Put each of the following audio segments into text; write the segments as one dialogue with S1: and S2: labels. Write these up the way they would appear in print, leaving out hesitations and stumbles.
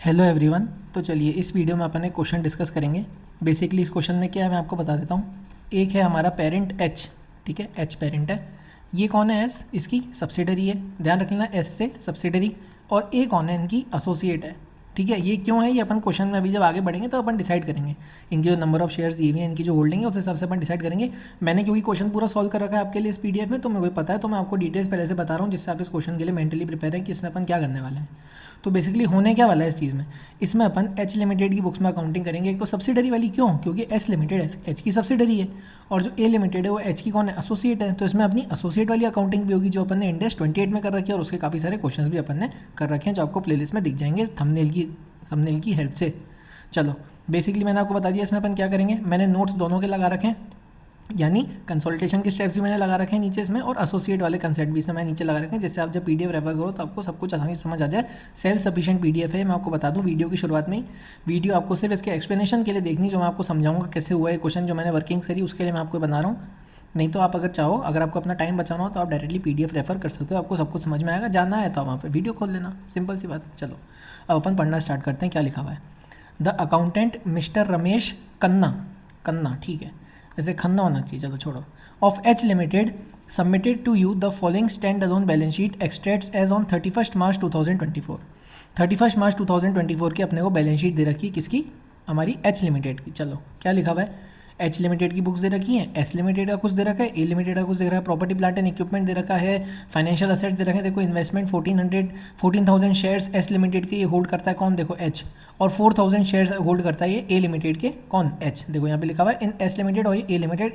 S1: Hello everyone. तो चलिए इस वीडियो में अपन एक क्वेश्चन डिस्कस करेंगे। बेसिकली इस क्वेश्चन में क्या है मैं आपको बता देता हूँ। एक है हमारा पेरेंट एच, ठीक है, एच पेरेंट है। ये कौन है? एस इसकी सब्सिडरी है, ध्यान रखना, एस से सब्सिडरी। और ए कौन है? इनकी एसोसिएट है, ठीक है। ये क्यों है ये अपन क्वेश्चन में अभी जब आगे बढ़ेंगे तो अपन डिसाइड करेंगे। इनकी जो नंबर ऑफ शेयर्स दिए हुए हैं, इनकी जो होल्डिंग है, उस हिसाब से अपन डिसाइड करेंगे। मैंने क्योंकि क्वेश्चन पूरा सॉल्व कर रखा है आपके लिए इस पीडीएफ में, तो मेरे को पता है, तो मैं आपको डिटेल्स पहले से बता रहा हूँ जिससे आप इस क्वेश्चन के लिए मेंटली प्रिपेयर है कि इसमें अपन क्या करने वाले हैं। तो बेसिकली होने क्या वाला है इस चीज़ में, इसमें अपन एच लिमिटेड की बुक्स में अकाउंटिंग करेंगे। एक तो सब्सिडरी वाली, क्यों? क्योंकि एस लिमिटेड एच की सब्सिडरी है और जो ए लिमिटेड है वो एच की कौन है? एसोसिएट है। तो इसमें अपनी एसोसिएट वाली अकाउंटिंग भी होगी जो अपन ने इंडेक्स 28 में कर रखी है, और उसके काफ़ी सारे क्वेश्चंस भी अपन ने कर रखे हैं जो आपको प्लेलिस्ट में दिख जाएंगे थंबनेल की हेल्प से। चलो बेसिकली मैंने आपको बता दिया इसमें अपन क्या करेंगे। मैंने नोट्स दोनों के लगा रखे हैं, यानी कंसोल्टेशन के स्टेप्स भी मैंने लगा रखे हैं नीचे इसमें, और एसोसिएट वाले कंसेप्ट भी इसमें मैंने नीचे लगा रखे हैं, जिससे आप जब पीडीएफ रेफर करो तो आपको सब कुछ आसानी से समझ आ जाए। सेल्फ सफिशिएंट पीडीएफ है, मैं आपको बता दूं वीडियो की शुरुआत में ही। वीडियो आपको सिर्फ इसके एक्सप्लेनेशन के लिए देखनी, जो मैं आपको समझाऊंगा कैसे हुआ है क्वेश्चन, जो मैंने वर्किंग करी उसके लिए मैं आपको बना रहा हूँ। नहीं तो आप अगर चाहो, अगर आपको अपना टाइम बचाना हो तो आप डायरेक्टली पीडीएफ रेफर कर सकते हो, आपको सब कुछ समझ में आएगा। जानना है तो वहाँ पर वीडियो खोल लेना, सिंपल सी बात। चलो अब अपन पढ़ना स्टार्ट करते हैं। क्या लिखा हुआ है? द अकाउंटेंट मिस्टर रमेश कन्ना, ठीक है, ऐसे खन्ना होना चाहिए, चलो छोड़ो, of H limited submitted to you the following stand alone balance sheet extracts as on 31 March 2024। 31 March 2024 की अपने को बैलेंस शीट दे रखी है, किसकी? हमारी एच लिमिटेड की। चलो क्या लिखा हुआ है? एच लिमिटेड की बुक्स दे रखी हैं, एस लिमिटेड का कुछ दे रखा है, ए लिमिटेड का कुछ दे रखा है, प्रॉपर्टी प्लांट एंड इक्विपमेंट दे रखा है, फाइनेंशियल असेट्स दे रखे हैं। देखो इन्वेस्टमेंट 14,000 शेयर्स एस लिमिटेड के ये होल्ड करता है कौन? देखो एच। और 4,000 शेयर्स होल्ड करता है ये ए लिमिटेड के कौन? एच। देखो यहाँ पे लिखा हुआ है इन एस लिमिटेड और ए लिमिटेड,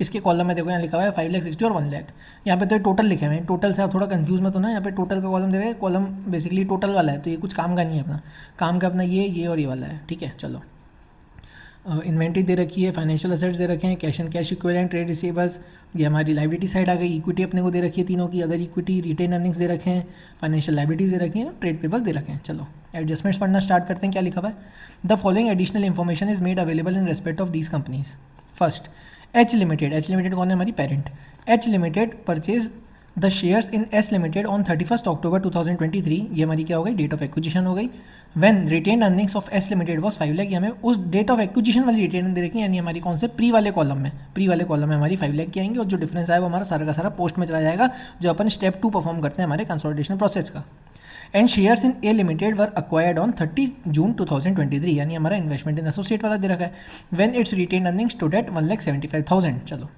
S1: इसके कॉलम में देखो यहाँ लिखा हुआ है 5,60,000 और 1,00,000। यहाँ पे तो टोटल लिखे हुए हैं, टोटल से आप थोड़ा कंफ्यूज मत होना। यहाँ पे टोटल का कॉलम दे रहे हैं, कॉलम बेसिकली टोटल वाला है, तो ये कुछ काम का नहीं है अपना, काम का अपना ये और ये वाला है, ठीक है। चलो इन्वेंट्री दे रखी है, फाइनेंशियल असेट्स दे रखे हैं, cash and cash equivalent, trade receivables, ये हमारी लाइबिलिटी साइड आ गई। इक्विटी अपने को दे रखी है तीनों की, अदर इक्विटी, रिटेन अर्निंग्स दे रखे हैं, फाइनेंशियल लाइबिलिटीज दे रखी हैं, ट्रेड पेबल दे रखे हैं। चलो एडजस्टमेंट्स पढ़ना स्टार्ट करते हैं। क्या लिखा हुआ है? The following additional information is made available in respect of these companies. First, H limited कौन है? हमारी parent. H limited purchase the shares in S limited on 31 अक्टूबर 2023। ये हमारी क्या हो गई? डेट ऑफ एक्विजिशन हो गई। When retained earnings of S limited was 5 lakh, हमें उस डेट ऑफ एक्विजिशन वाली रिटेन दे रखी है, यानी हमारी कौन से? प्री वाले कॉलम में हमारी 5 लाख की आएंगी, और जो डिफरेंस आएगा वो हमारा सारा का सारा पोस्ट में चला जाएगा, जो अपन स्टेप 2 परफॉर्म करते हैं हमारे कंसोलिडेशन प्रोसेस का। And shares in A limited were acquired on 30 जून 2023, यानी हमारा इन्वेस्टमेंट इन एसोसिएट वाला दे रखा है। When its retained earnings stood at 1,75,000। चलो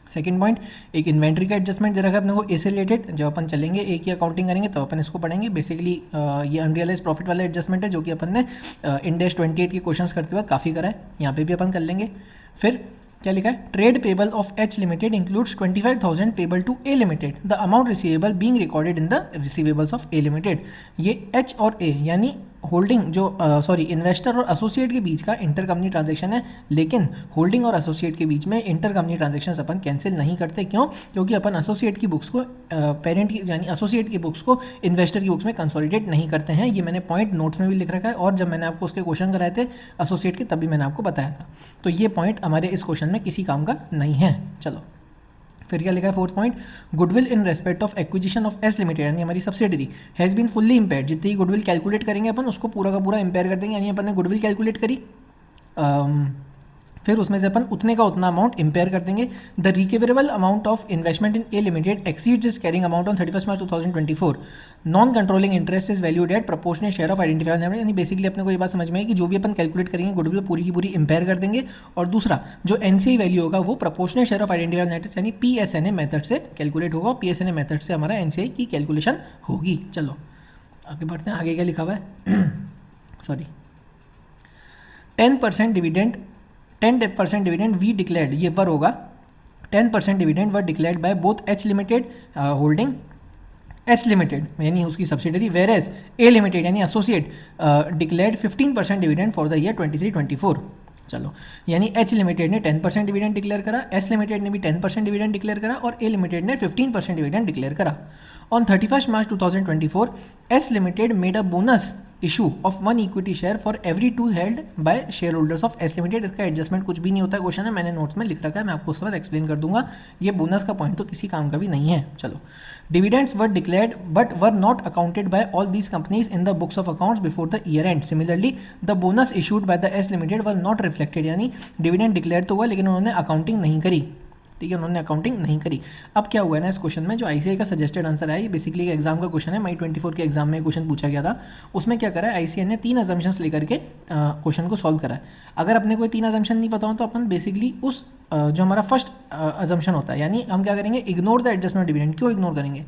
S1: सेकेंड पॉइंट, एक इन्वेंट्री का एडजस्टमेंट दे रखा है अपने को ए से रिलेटेड। जब अपन चलेंगे ए की अकाउंटिंग करेंगे तो अपन इसको पढ़ेंगे। बेसिकली ये अनरियलाइज प्रॉफिट वाला एडजस्टमेंट है, जो कि अपन ने इंडेक्स 28 के क्वेश्चंस करते वक्त काफ़ी करा है, यहाँ पे भी अपन कर लेंगे। फिर क्या लिखा है? Trade payable of H limited includes 25,000 payable to A limited, the amount receivable being recorded in the receivables of A limited. ये एच और ए यानी होल्डिंग जो इन्वेस्टर और एसोसिएट के बीच का इंटर कंपनी ट्रांजेक्शन है, लेकिन होल्डिंग और एसोसिएट के बीच में इंटर कंपनी ट्रांजेक्शन अपन कैंसिल नहीं करते। क्यों? क्योंकि अपन एसोसिएट की बुक्स को पेरेंट की यानी एसोसिएट की बुक्स को इन्वेस्टर की बुक्स में कंसोलिडेट नहीं करते हैं। ये मैंने पॉइंट नोट्स में भी लिख रखा है, और जब मैंने आपको उसके क्वेश्चन कराए थे एसोसिएट के तभी मैंने आपको बताया था। तो ये पॉइंट हमारे इस क्वेश्चन में किसी काम का नहीं है। चलो फिर क्या लिखा है? Fourth point, goodwill in respect of acquisition of S limited, यानी हमारी subsidiary has been fully impaired. जितनी ही गुडविल कैलकुलेट करेंगे अपन उसको पूरा का पूरा इम्पेयर कर देंगे, यानी अपन ने गुडविल कैलकुलेट करी, फिर उसमें से अपन उतने का उतना अमाउंट इम्पेयर कर देंगे। The recoverable amount of investment in A limited exceeds this carrying amount on 31 March 2024। Non controlling interest is valued at proportional share of identified, यानी बेसिकली अपने को ये बात समझ में है कि जो भी अपन कैलकुलेट करेंगे गुडविल पूरी की पूरी इम्पेयर कर देंगे। और दूसरा जो एनसीआई वैल्यू होगा वो proportional share of identified nets यानी पीएसएनए मेथड से कैलकुलेट होगा, पीएसएनए मेथड से हमारा एनसीआई की कैलकुलेशन होगी। चलो आगे बढ़ते हैं। आगे क्या लिखा हुआ है? सॉरी, 10% डिविडेंड वी डिक्लेयर्ड, ये वर होगा। 10% dividend were declared by both H limited holding S limited यानी उसकी subsidiary, where as A limited यानी associate declared 15% dividend for the year 23-24। चलो यानी एच लिमिटेड ने 10% डिविडेंड डिक्लेयर करा, एस लिमिटेड ने भी 10% डिविडेंड डिक्लेयर करा, और ए लिमिटेड ने 15% डिविडेंड डिक्लेयर करा। On 31 March 2024 S limited made a bonus issue of 1 equity share for every 2 held by share holders of S limited. इसका adjustment कुछ भी नहीं होता है, क्वेश्चन है, मैंने नोट्स में लिख रखा है, मैं आपको उसके बाद एक्सप्लेन कर दूंगा। ये बोनस का पॉइंट तो किसी काम का भी नहीं है। चलो, dividends were declared but were not accounted by all these companies in the books of accounts before the year end. Similarly the bonus issued by the S limited were not reflected, यानी dividend declare तो हुआ लेकिन उन्होंने accounting नहीं करी, ठीक है, उन्होंने अकाउंटिंग नहीं करी। अब क्या हुआ है ना, इस क्वेश्चन में जो आईसीआई का सजेस्टेड आंसर है, ये बेसिकली एग्जाम का क्वेश्चन है, मई 24 के एग्जाम में क्वेश्चन पूछा गया था। उसमें क्या करा है, आईसीआई ने 3 अजम्पशंस लेकर के क्वेश्चन को सॉल्व करा है। अगर अपने कोई 3 अजम्पशन नहीं पता हो तो अपन बेसिकली उस जो हमारा फर्स्ट अजम्पशन होता है, यानी हम क्या करेंगे, इग्नोर द एडजस्टमेंट डिविडेंड। क्यों इग्नोर करेंगे,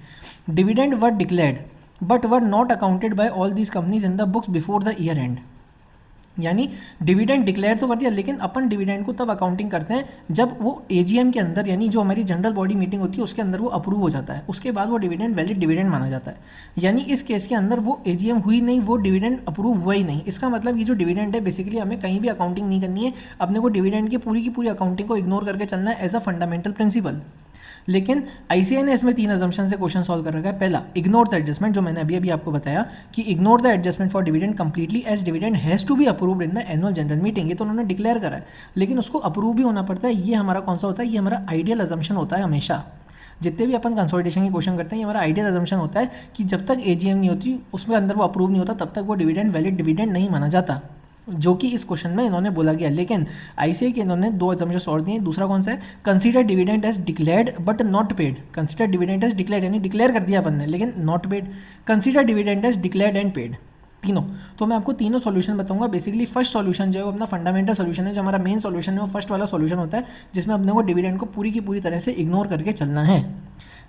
S1: dividend were declared but were not accounted by all these companies in the books before the year end. यानी डिविडेंड डिक्लेयर तो कर दिया लेकिन अपन डिविडेंड को तब अकाउंटिंग करते हैं जब वो एजीएम के अंदर, यानी जो हमारी जनरल बॉडी मीटिंग होती है उसके अंदर वो अप्रूव हो जाता है, उसके बाद वो डिविडेंड वैलिड डिविडेंड माना जाता है। यानी इस केस के अंदर वो एजीएम हुई नहीं, वो डिविडेंड अप्रूव हुआ ही नहीं। इसका मतलब ये जो डिविडेंड है बेसिकली हमें कहीं भी अकाउंटिंग नहीं करनी है, अपने को डिविडेंड की पूरी अकाउंटिंग को इग्नोर करके चलना है एज अ फंडामेंटल प्रिंसिपल। लेकिन आईसीआई ने इसमें 3 अजम्पशन से क्वेश्चन सॉल्व कर रखा है। पहला, इग्नोर द एडजस्टमेंट, जो मैंने अभी आपको बताया कि ignore the adjustment for dividend completely as dividend has to be approved in the annual general meeting. ये तो उन्होंने डिक्लेयर करा है लेकिन उसको अप्रूव भी होना पड़ता है। ये हमारा कौन सा होता है, ये हमारा आइडियल अजम्पशन होता है। हमेशा जितने भी अपन कंसोलिडेशन की क्वेश्चन करते हैं, ये हमारा आइडियल अजम्पशन होता है कि जब तक एजीएम नहीं होती उसमें अंदर वो अप्रूव नहीं होता तब तक वो डिविडेंड वैलिड डिविडेंड नहीं माना जाता, जो कि इस क्वेश्चन में इन्होंने बोला गया। लेकिन आईसीआई के इन्होंने 2 अजम्पशंस और दिए। दूसरा कौन सा है, consider dividend as declared but not paid. Consider dividend as declared यानी डिक्लेयर कर दिया अपन ने लेकिन not paid. Consider dividend as declared and paid, तीनों। तो मैं आपको तीनों सॉल्यूशन बताऊंगा। बेसिकली फर्स्ट सॉल्यूशन जो है वो अपना फंडामेंटल सॉल्यूशन है, जो हमारा मेन सॉल्यूशन है वो फर्स्ट वाला सॉल्यूशन होता है जिसमें अपने को डिविडेंड को पूरी की पूरी तरह से इग्नोर करके चलना है।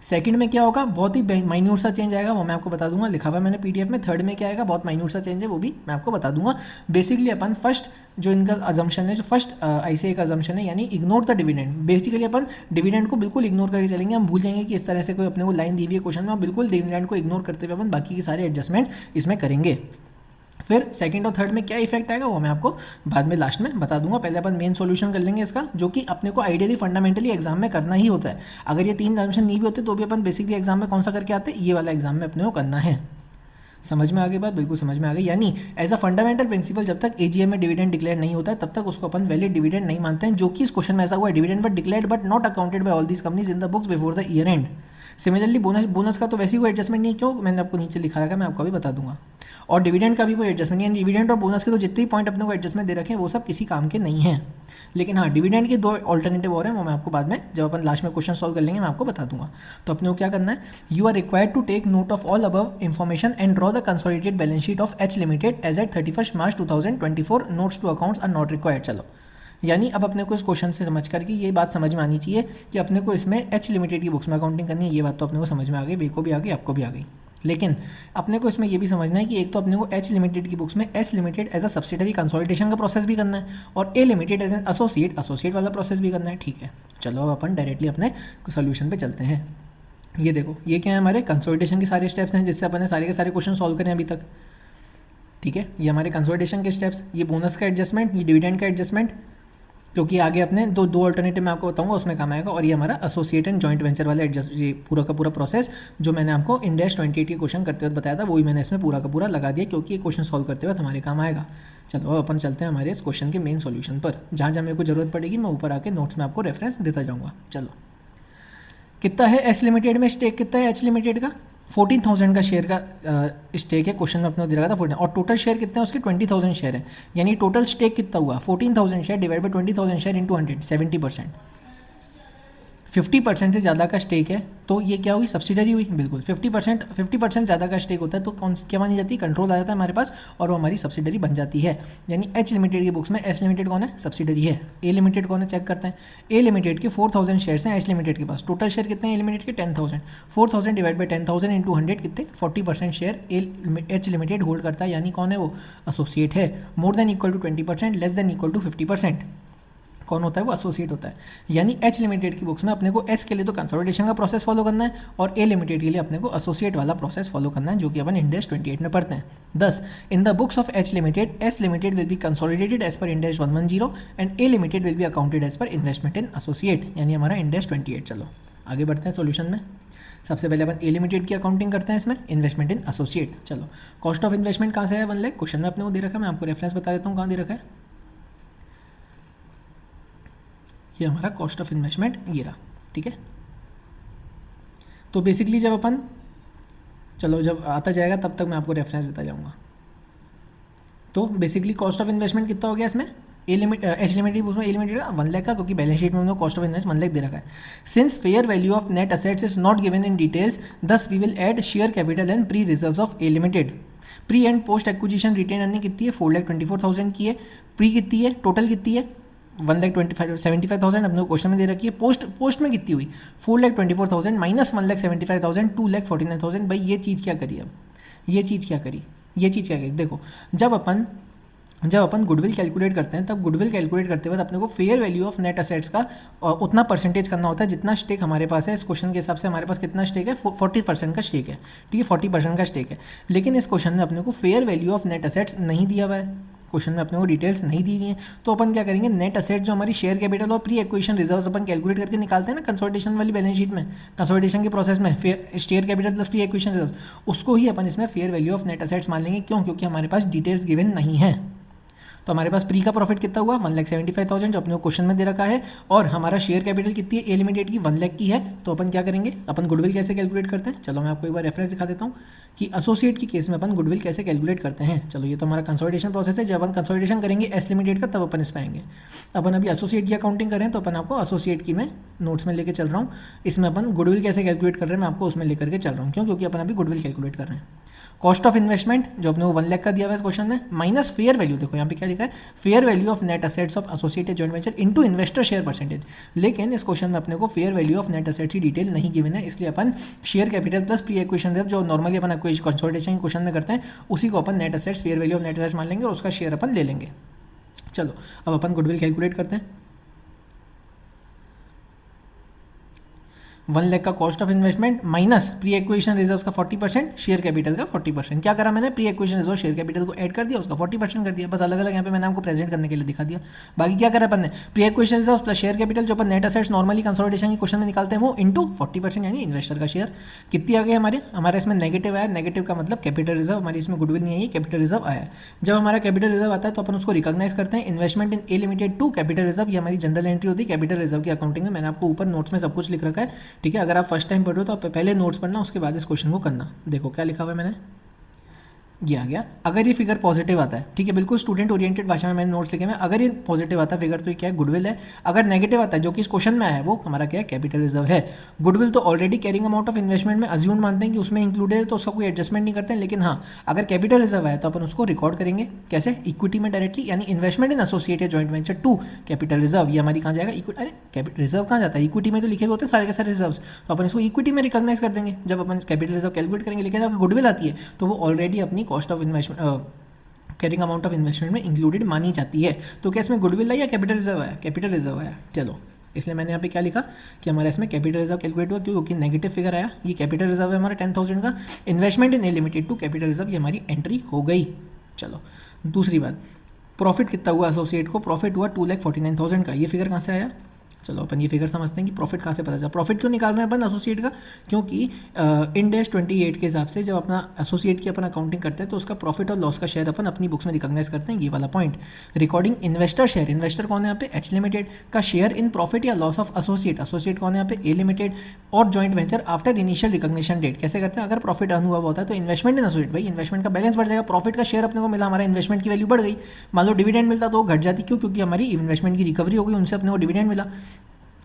S1: सेकंड में क्या होगा, बहुत ही माइन्यूट सा चेंज आएगा, वो मैं आपको बता दूंगा, लिखा हुआ है मैंने पीडीएफ में। थर्ड में क्या आएगा, बहुत माइन्यूट सा चेंज है, वो भी मैं आपको बता दूंगा। बेसिकली अपन फर्स्ट जो इनका अजम्पशन है, जो फर्स्ट आईसीआई का अजम्पशन है, यानी ignore the dividend. Basically upon dividend को बिल्कुल इग्नोर करके चलेंगे। हम भूल जाएंगे कि इस तरह से कोई अपने को लाइन दी हुई है क्वेश्चन में, बिल्कुल डिविडेंड को इग्नोर करते हुए अपन बाकी के सारे एडजस्टमेंट्स इसमें करेंगे। फिर सेकंड और थर्ड में क्या इफेक्ट आएगा वो मैं आपको बाद में लास्ट में बता दूंगा। पहले अपन मेन सॉल्यूशन कर लेंगे इसका, जो कि अपने को आइडियली फंडामेंटली एग्जाम में करना ही होता है। अगर ये 3 अजम्पशन नहीं भी होते तो भी अपन बेसिकली एग्जाम में कौन सा करके आते हैं, ये वाला एग्जाम में अपने को करना है। समझ में आ गई बात, बिल्कुल समझ में आ गई। यानी एज अ फंडामेंटल प्रिंसिपल जब तक एजीएम में डिविडेंड डिक्लेयर नहीं होता है तब तक उसको अपन वैलिड डिविडेंड नहीं मानते हैं, जो कि इस क्वेश्चन में ऐसा हुआ है, dividend but declared but not accounted by all these companies in the books before the year end. Similarly bonus का तो वैसे ही कोई एडजस्टमेंट नहीं, क्यों, मैंने आपको नीचे लिखा रखा है, मैं आपको भी बता दूंगा। और डिविडेंड का भी कोई एडजस्टमेंट नहीं है। डिविडेंड और बोनस के तो जितने भी पॉइंट अपने को एडजस्टमेंट दे रखे हैं वो सब किसी काम के नहीं हैं। लेकिन हाँ, डिविडेंड के 2 ऑल्टरनेटिव और हैं, वो मैं आपको बाद में जब अपन लास्ट में क्वेश्चन सॉल्व कर लेंगे मैं आपको बता दूंगा। तो अपने को क्या करना है, you are required to take note of all above information and draw the consolidated balance sheet of H limited as at 31 March 2024। Notes to accounts are not required. चलो, यानी अब अपने को इस क्वेश्चन से समझ करके ये बात समझ में आनी चाहिए कि अपने को इसमें एच लिमिटेड की बुक्स में अकाउंटिंग करनी है। ये बात तो अपने को समझ में आ गई, बे को भी आ गई, आपको भी आ गई। लेकिन अपने को इसमें ये भी समझना है कि एक तो अपने को एच लिमिटेड की बुक्स में S limited as a subsidiary consolidation का प्रोसेस भी करना है और A limited as an associate वाला प्रोसेस भी करना है। ठीक है, चलो अब अपन डायरेक्टली अपने सोल्यूशन पे चलते हैं। ये देखो, ये क्या है, हमारे कंसोलिडेशन के सारे स्टेप्स हैं जिससे अपन ने सारे के सारे क्वेश्चन सॉल्व करें अभी तक। ठीक है, ये हमारे कंसोलिडेशन के स्टेप्स, ये बोनस का एडजस्टमेंट, ये डिविडेंड का एडजस्टमेंट, क्योंकि आगे अपने दो अल्टरनेटिव मैं आपको बताऊंगा उसमें काम आएगा। और ये हमारा एसोसिएट एंड जॉइंट वेंचर वाला एडजस्ट, ये पूरा का पूरा प्रोसेस जो मैंने आपको इंडेक्स 28 के क्वेश्चन करते हुए बताया था वही मैंने इसमें पूरा का पूरा लगा दिया, क्योंकि ये क्वेश्चन सॉल्व करते हुए हमारे काम आएगा। चलो अब अपन चलते हैं हमारे इस क्वेश्चन के मेन सॉल्यूशन पर। जहाँ जहाँ मेरे को जरूरत पड़ेगी मैं ऊपर आके नोट्स में आपको रेफरेंस देता जाऊँगा। चलो, कितना है एस लिमिटेड में स्टेक, कितना है एच लिमिटेड का, 14,000 का शेयर का स्टेक है। क्वेश्चन में अपने दे रखा था 14, और टोटल शेयर कितने हैं उसके, 20,000 शेयर है। यानी टोटल स्टेक कितना हुआ, 14,000 share divide by 20,000 share into 100, 70%। 50% से ज़्यादा का स्टेक है तो ये क्या हुई, सब्सिडरी हुई। बिल्कुल 50% ज़्यादा का स्टेक होता है तो कौन क्या मानी जाती है, कंट्रोल आ जाता है हमारे पास और वो हमारी सब्सिडरी बन जाती है। यानी एच लिमिटेड की बुक्स में एस लिमिटेड कौन है, सब्सिडरी है। ए लिमिटेड कौन है, चेक करते हैं। ए लिमिटेड के 4,000 शेयर्स हैं एच लिमिटेड के पास। टोटल शेयर कितने हैं ए लिमिटेड के, 10,000। 4,000 डिवाइड बाई 10,000 इंटू 100 कितने, 40% शेयर एच लिमिटेड होल्ड करता है। यानी कौन है वो, एसोसिएट है। More than equal to 20%, less than equal to 50% कौन होता है, वो एसोसिएट होता है। यानी एच लिमिटेड की बुक्स में अपने को एस के लिए तो कंसोलिडेशन का प्रोसेस फॉलो करना है और ए लिमिटेड के लिए अपने को एसोसिएट वाला प्रोसेस फॉलो करना है, जो कि अपन इंडेक्स 28 में पढ़ते हैं। 10 in the books of H limited, S limited will be consolidated as per index 110 and A limited will be accounted as per investment in associate, यानी हमारा इंडेक्स 28। चलो आगे बढ़ते हैं सोल्यूशन में। सबसे पहले अपन ए लिमिटेड की अकाउंटिंग करते हैं इसमें, इन्वेस्टमेंट इन एसोसिएट। चलो कॉस्ट ऑफ इन्वेस्टमेंट कहाँ से है 1 लाख, क्वेश्चन में अपने को दे रखा है, मैं आपको रेफरेंस बता देता हूँ कहाँ दे रखा है। ये हमारा कॉस्ट ऑफ इन्वेस्टमेंट ये रहा, ठीक है। तो बेसिकली जब अपन, चलो जब आता जाएगा तब तक मैं आपको रेफरेंस देता जाऊँगा। तो बेसिकली कॉस्ट ऑफ इन्वेस्टमेंट कितना हो गया इसमें, ए लिमिट एच लिमिटेड उसमें ए लिमिटेड का 1 लाख का, क्योंकि बैलेंस शीट में उन्होंने कॉस्ट ऑफ इन्वेस्ट 1 लाख दे रखा है। Since fair value of net assets is not given in details, thus we will add share capital and pre reserves of A limited. Pre and post acquisition retain earning कितनी है, 4,24,000 की है। Pre कितनी है, total कितनी है 1,75,000 अपने question में दे रखी है। पोस्ट में कितनी हुई 4,24,000 माइनस 1,75,000 2,49,000। भाई ये चीज़ क्या करी, अब ये चीज़ क्या करी, देखो जब अपन गुडविल कैलकुलेट करते हैं, तब गुडविल कैलकुलेट करते वक्त अपने को fair value of net assets का उतना परसेंटेज करना होता है जितना स्टेक हमारे पास है। इस क्वेश्चन के हिसाब से हमारे पास कितना स्टेक है, 40% का स्टेक है, ठीक है, 40% का स्टेक है। लेकिन इस क्वेश्चन में अपने को fair value of net assets नहीं दिया हुआ है, क्वेश्चन में अपने को डिटेल्स नहीं दी हुई हैं। तो अपन क्या करेंगे, नेट असेट जो हमारी शेयर कैपिटल और प्री एक्विजिशन रिजर्व्स अपन कैलकुलेट करके निकालते हैं ना कंसोलिडेशन वाली बैलेंस शीट में, कंसोलिडेशन के प्रोसेस में share capital plus pre acquisition reserves, उसको ही अपन इसमें fair value of net assets मान लेंगे। क्यों, क्योंकि हमारे पास डिटेल्स गिवन नहीं है। तो हमारे पास प्री का प्रॉफिट कितना हुआ 1,75,000 जो अपने को क्वेश्चन में दे रखा है, और हमारा शेयर कैपिटल कितनी है ए लिमिटेड की 1 लाख की है। तो अपन क्या करेंगे, अपन गुडविल कैसे कैलकुलेट करते हैं, चलो मैं आपको एक बार रेफरेंस दिखा देता हूँ कि एसोसिएट की केस में अपन गुडविल कैसे कैलकुलेट करते हैं। चलो ये तो हमारा कंसोलिडेशन प्रोसेस है, जब अपन कंसोलिडेशन करेंगे एस लिमिटेड का तब अपन इस पाएंगे। अपन अभी एसोसिएट की अकाउंटिंग करें तो अपन आपको एसोसिएट की मैं नोट्स में लेकर चल रहा हूँ। इसमें अपन गुडविल कैसे कैलकुलेट कर रहे हैं मैं आपको उसमें लेकर के चल रहा हूँ। क्यों, क्योंकि अपन अभी गुडविल कैलकुलेट कर रहे हैं। कॉस्ट ऑफ इन्वेस्टमेंट जो अपने को 1 लाख का दिया हुआ है इस क्वेश्चन में, माइनस फेयर वैल्यू, देखो यहाँ पे क्या लिखा है, fair value of net assets of associated joint venture into investor share percentage. लेकिन इस क्वेश्चन में अपने को fair value of net assets की डिटेल नहीं गिवन है, इसलिए अपन share capital plus pre acquisition जो नॉर्मली अपन कंसोलिडेशन के क्वेश्चन में करते हैं उसी को अपन net assets fair value of net assets मान लेंगे और उसका शेयर अपन ले लेंगे। चलो अब अपन गुडविल कैलकुलेट करते हैं। 1 लाख का cost of investment minus pre acquisition reserves का 40%, शेयर कैपिटल का 40%। क्या करा मैंने, pre acquisition reserve share capital को ऐड कर दिया, उसका 40% कर दिया, बस अलग अलग यहाँ पे मैंने आपको प्रेजेंट करने के लिए दिखा दिया। बाकी क्या करा अपन ने, pre acquisition reserve plus share capital जो अपन नेट असेट्स नॉर्मली कंसोलिडेशन के क्वेश्चन में निकालते हैं वो इंटू 40% यानी इन्वेस्टर का शेयर। कितनी आ गई हमारे इसमें नेगेटिव आया, नेगेटिव का मतलब कैपिटल रिजर्व, हमारी इसमें गुडविल नहीं आई, कैपिटल रिजर्व आया। जब हमारा कैपिटल रिजर्व आता है तो अपन उसको रिकॉग्नाइज करते हैं, investment in A limited to capital reserve, ये हमारी जनरल एंट्री होती है कैपिटल रिजर्व की अकाउंटिंग में। मैंने आपको ऊपर नोट्स में सब कुछ लिख रखा है, ठीक है। अगर आप फर्स्ट टाइम पढ़ रहे हो तो आप पहले नोट्स पढ़ना, उसके बाद इस क्वेश्चन को करना। देखो क्या लिखा हुआ है मैंने, ये आ गया। अगर ये फिगर पॉजिटिव आता है, ठीक है, बिल्कुल स्टूडेंट ओरिएंटेड भाषा में मैंने नोट्स लिखे हैं, अगर ये पॉजिटिव आता है फिगर तो ये क्या है, गुडविल है। अगर नेगेटिव आता है जो कि इस क्वेश्चन में आया है वो हमारा क्या है, कैपिटल रिजर्व है। गुडविल तो already carrying amount of investment में अज्यूम मानते हैं कि उसमें इंक्लूडेड है तो उसका कोई एडजस्टमेंट नहीं करते हैं। लेकिन हाँ, अगर कैपिटल रिजर्व है तो अपन उसको रिकॉर्ड करेंगे कैसे, इक्विटी में डायरेक्टली, यानी investment in associated joint venture to capital reserve. ये हमारी कहाँ जाएगा, इक्विटी। अरे कैपिटल रिजर्व कहाँ जाता है, इक्विटी में तो लिखे हुए होते हैं सारे के सारे रिजर्व, तो अपन इसको इक्विटी में रिकॉग्नाइज कर देंगे जब अपन कैपिटल रिजर्व कैलकुलेट करेंगे। लेकिन अगर गुडविल आती है तो वो ऑलरेडी अपनी cost of investment carrying amount of investment में इंक्लूडेड मानी जाती है। तो क्या इसमें गुडविल है या कैपिटल रिजर्व है, कैपिटल रिजर्व है। चलो इसलिए मैंने यहाँ पे क्या लिखा कि हमारा इसमें कैपिटल रिजर्व कैलकुलेट हुआ, क्योंकि नेगेटिव फिगर आया। ये कैपिटल रिजर्व है हमारा 10,000 का, investment in A limited to capital reserve, ये हमारी एंट्री हो गई। चलो दूसरी बात, प्रॉफिट कितना हुआ एसोसिएट को, प्रॉफिट हुआ 2,49,000 का। ये फिगर कहाँ से आया, चलो अपन ये फिगर समझते हैं कि प्रॉफिट कहाँ से पता चला। प्रॉफिट क्यों निकाल रहे हैं अपन एसोसिएट का, क्योंकि इंड AS 28 के हिसाब से जब अपना एसोसिएट की अपन अकाउंटिंग करते हैं तो उसका प्रॉफिट और लॉस का शेयर अपन अपनी बुक्स में रिकॉग्नाइज करते हैं। ये वाला point, recording investor share, investor कौन है यहाँ पे, एच लिमिटेड का शेयर इन प्रॉफिट या लॉस ऑफ एसोसिएट, एसोसिएट कौन है यहाँ पे, ए लिमिटेड और joint venture after initial recognition date. कैसे करते हैं, अगर प्रॉफिट अर्न हुआ होता है तो इन्वेस्टमेंट इन एसोसिएट, भाई इन्वेस्टमेंट का बैलेंस बढ़ जाएगा, प्रॉफिट का शेयर अपने को मिला, हमारा इन्वेस्टमेंट की वैल्यू बढ़ गई। मान लो डिविडेंड मिलता तो वो घट जाती, क्यों, क्योंकि हमारी इन्वेस्टमेंट की रिकवरी हो गई, उनसे अपने को डिविडेंड मिला,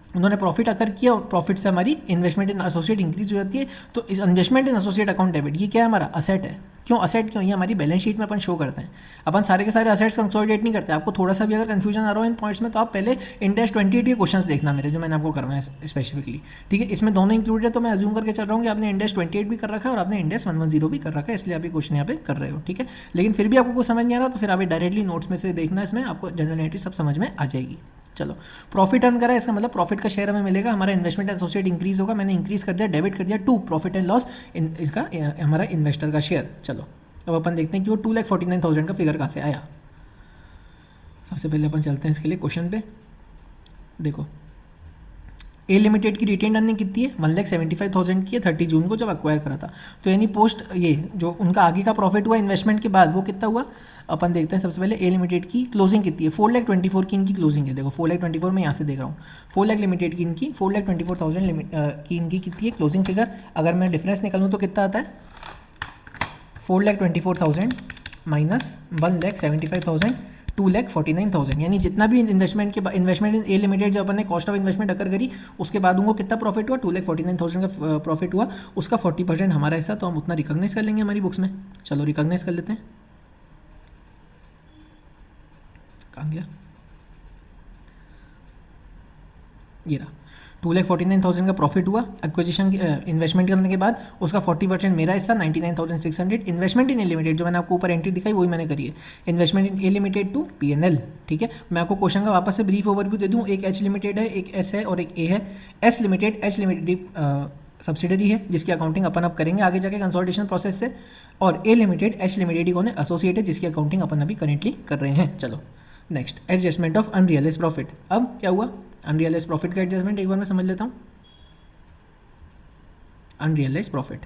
S1: उन्होंने प्रॉफिट अकर किया और प्रॉफिट से हमारी इन्वेस्टमेंट इन एसोसिएट इंक्रीज हो जाती है। तो इस investment in associate account debit, ये क्या है, हमारा असेट है। क्यों असेट, क्यों, ये हमारी बैलेंस शीट में अपन शो करते हैं। अपन सारे के सारे असेट्स कंसोलिडेट नहीं करते। आपको थोड़ा सा भी अगर कंफ्यूजन आ रहा हो इन पॉइंट्स में तो आप पहले इंड AS 28 के क्वेश्चंस देखना मेरे, जो मैंने आपको करवाए हैं स्पेसिफिकली, ठीक है। इसमें दोनों इंक्लूडेड है, तो मैं अज्यूम करके चल रहा हूँ कि आपने इंड AS 28 भी कर रखा है और आपने इंड AS 110 भी कर रखा है, इसलिए आप ये क्वेश्चन यहाँ पे कर रहे हो, ठीक है। लेकिन फिर भी आपको कुछ समझ नहीं आ रहा तो फिर आप डायरेक्टली नोट्स में से देखना, इसमें आपको जनरल एंट्री सब समझ में आ जाएगी। चलो प्रॉफिट अर्न करा है, इसका मतलब प्रॉफिट का शेयर हमें मिलेगा, हमारा इन्वेस्टमेंट एसोसिएट इंक्रीज होगा, मैंने इंक्रीज कर दिया, डेबिट कर दिया टू प्रॉफिट एंड लॉस, इसका हमारा इन्वेस्टर का शेयर। चलो अब अपन देखते हैं कि वो 2,49,000 का फिगर कहाँ से आया। सबसे पहले अपन चलते हैं इसके लिए क्वेश्चन पे। देखो ए लिमिटेड की रिटेन अर्निंग कितनी है 1,75,000 की है 30 जून को जब अक्वायर करा था। तो यानी पोस्ट ये जो उनका आगे का प्रॉफिट हुआ इन्वेस्टमेंट के बाद वो कितना हुआ अपन देखते हैं। सबसे पहले ए लिमिटेड की क्लोजिंग कितनी है 4,24,000 की इनकी क्लोजिंग है। देखो 4,24,000 मैं यहाँ से देख रहा हूँ 4,00,000 लिमिटेड की इनकी 4,24,000 की इनकी कितनी है क्लोजिंग फिगर। अगर मैं डिफरेंस निकालूँ तो कितना आता है 4,24,000 माइनस 1,75,000 2,49,000 यानी जितना भी इन्वेस्टमेंट के इन्वेस्टमेंट इन ए लिमिटेड जब अपन ने कॉस्ट ऑफ इन्वेस्टमेंट अकर करी उसके बाद उनको कितना प्रॉफिट हुआ 2,49,000 का प्रॉफिट हुआ। उसका 40% हमारा हिस्सा तो हम उतना रिकॉग्नाइज कर लेंगे हमारी बुक्स में। चलो रिकॉग्नाइज कर लेते हैं। कहाँ गया ये रहा 2,49,000 का प्रॉफिट हुआ एक्विजिशन इन्वेस्टमेंट करने के बाद। उसका 40% मेरा हिस्सा 99,600 इन्वेस्टमेंट इन ए लिमिटेड जो मैंने आपको ऊपर एंट्री दिखाई वही मैंने करी है investment in A limited to P&L। ठीक है मैं आपको क्वेश्चन का वापस से ब्रीफ ओवरव्यू दे दूं। एक एच लिमिटेड है एक एस है और एक ए है। एच लिमिटेड सब्सिडरी है जिसकी अकाउंटिंग अपन अब करेंगे आगे जाके कंसोलिडेशन प्रोसेस से। और ए लिमिटेड एच लिमिटेड ही कौन है एसोसिएट है जिसकी अकाउंटिंग अपन अभी करेंटली कर रहे हैं। चलो next adjustment of unrealised profit. अब क्या हुआ अनरियलाइज्ड प्रॉफिट का एडजस्टमेंट एक बार मैं समझ लेता हूँ। अनरियलाइज्ड प्रॉफिट